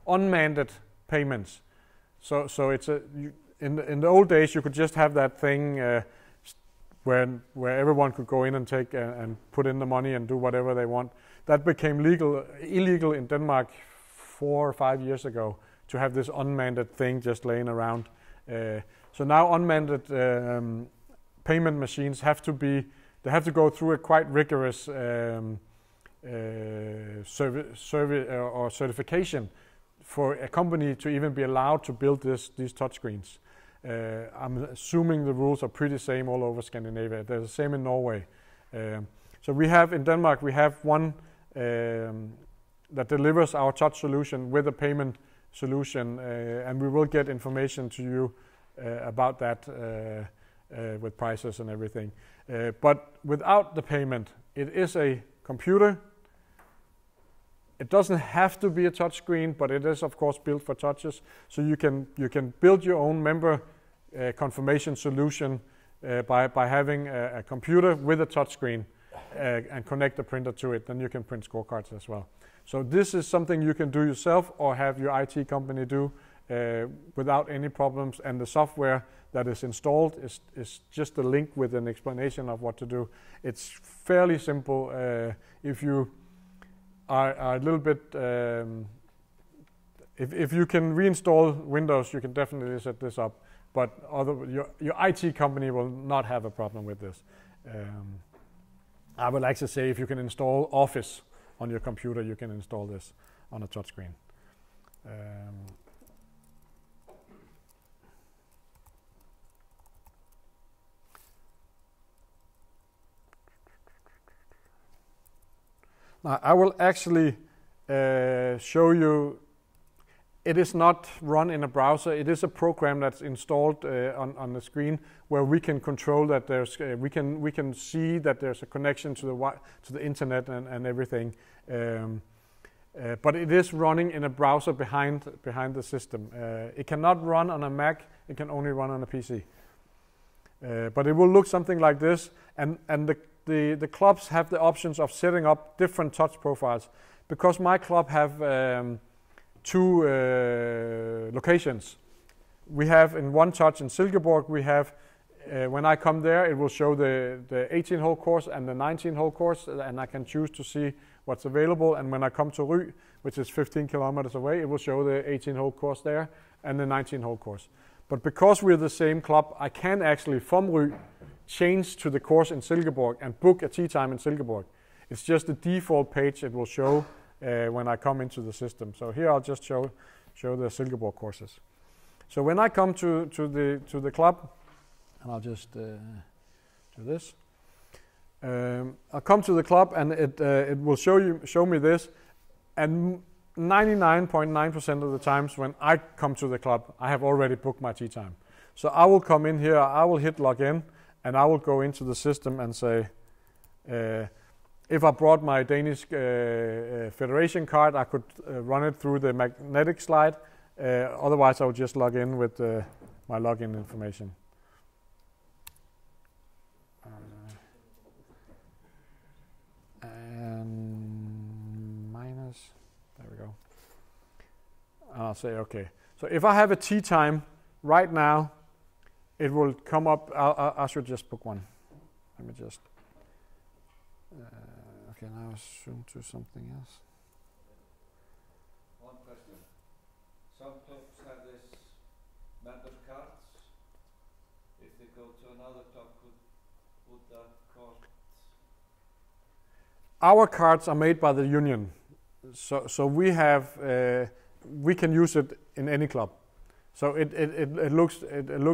unmanned payments. So it's in the old days you could just have that thing where everyone could go in and take and put in the money and do whatever they want. That became illegal in Denmark 4 or 5 years ago to have this unmanned thing just laying around. So now unmanned payment machines have to go through a quite rigorous certification for a company to even be allowed to build these touchscreens. I'm assuming the rules are pretty same all over Scandinavia. They're the same in Norway. So we have in Denmark, we have one that delivers our touch solution with a payment solution, and we will get information to you about that with prices and everything. But without the payment, it is a computer. It doesn't have to be a touch screen, but it is of course built for touches. So you can build your own member confirmation solution by having a computer with a touch screen and connect the printer to it. Then you can print scorecards as well. So this is something you can do yourself or have your IT company do without any problems. And the software that is installed is just a link with an explanation of what to do. It's fairly simple. If you are a little bit, if you can reinstall Windows, you can definitely set this up. But your IT company will not have a problem with this. I would like to say if you can install Office on your computer, you can install this on a touchscreen. Now I will actually show you. It is not run in a browser. It is a program that's installed on the screen where we can control that there's we can see that there's a connection to the internet and everything. But it is running in a browser behind the system. It cannot run on a Mac. It can only run on a PC. But it will look something like this, and the clubs have the options of setting up different touch profiles. Because my club have 2 locations. We have in One Touch in Silkeborg, we have when I come there, it will show the 18-hole course and the 19-hole course, and I can choose to see what's available. And when I come to Ry, which is 15 kilometers away, it will show the 18-hole course there and the 19-hole course. But because we're the same club, I can actually, from Ry, change to the course in Silkeborg and book a tee time in Silkeborg. It's just the default page it will show when I come into the system. So here I'll just show the Silkeborg courses. So when I come to the club, and I'll just do this. I'll come to the club, and it will show me this. And 99.9% of the times when I come to the club, I have already booked my tee time. So I will come in here, I will hit login, and I will go into the system and say, if I brought my Danish Federation card, I could run it through the magnetic slide. Otherwise, I would just log in with my login information. And minus, there we go. And I'll say okay. So if I have a tee time right now, it will come up. I should just book one. Let me just. Okay, now zoom to something else. One question. Some clubs have this member cards. If they go to another club, would that cost? Our cards are made by the union, so we have we can use it in any club. So it looks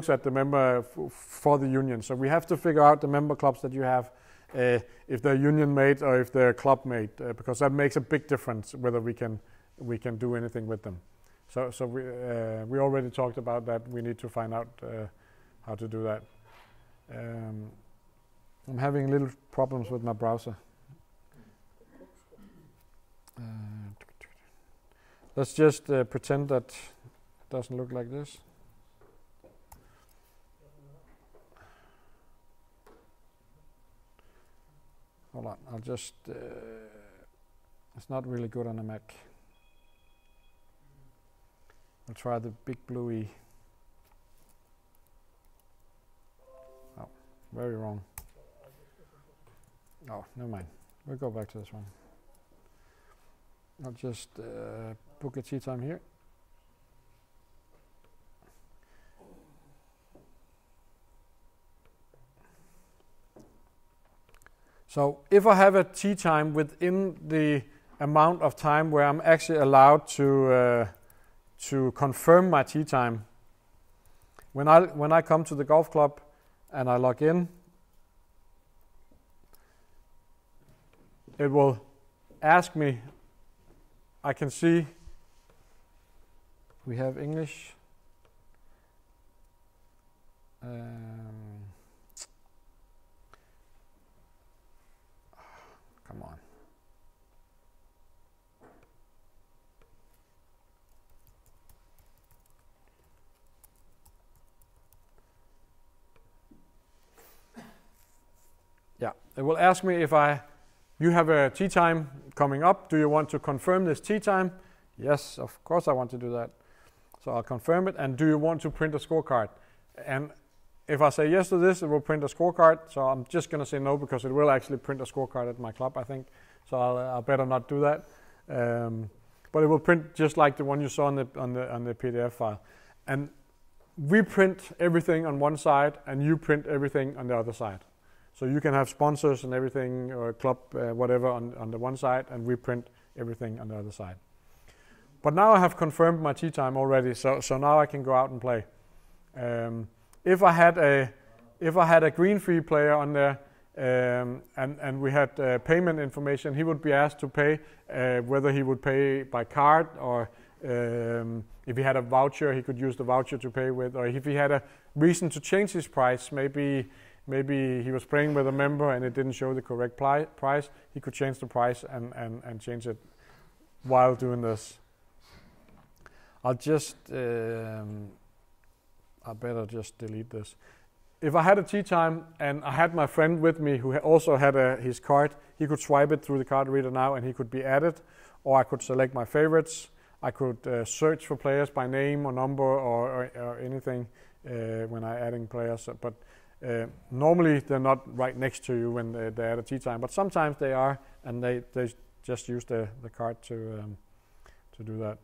at the member for the union. So we have to figure out the member clubs that you have, if they're union made or if they're club made, because that makes a big difference whether we can do anything with them. So we already talked about that. We need to find out how to do that. I'm having little problems with my browser. Let's just pretend that it doesn't look like this. Hold on, I'll just, it's not really good on a Mac. I'll try the big bluey. Oh, very wrong. Oh, never mind. We'll go back to this one. I'll just book a tee time here. So if I have a tee time within the amount of time where I'm actually allowed to confirm my tee time, when I come to the golf club and I log in, it will ask me. I can see we have English. Come on. Yeah, it will ask me if you have a tee time coming up. Do you want to confirm this tee time? Yes, of course I want to do that. So I'll confirm it. And do you want to print a scorecard? And if I say yes to this, it will print a scorecard. So I'm just going to say no because it will actually print a scorecard at my club, I think. So I'll better not do that. But it will print just like the one you saw on the PDF file. And we print everything on one side, and you print everything on the other side. So you can have sponsors and everything, or club, whatever, on the one side, and we print everything on the other side. But now I have confirmed my tee time already, so now I can go out and play. If I had a green fee player on there, and we had payment information, he would be asked to pay, whether he would pay by card or if he had a voucher, he could use the voucher to pay with, or if he had a reason to change his price, maybe he was playing with a member and it didn't show the correct price, he could change the price and change it while doing this. I'll better just delete this. If I had a tee time and I had my friend with me who also had his card, he could swipe it through the card reader now and he could be added, or I could select my favorites. I could search for players by name or number or anything when I'm adding players. But Normally they're not right next to you when they're at a tee time, but sometimes they are, and they just use the card to do that.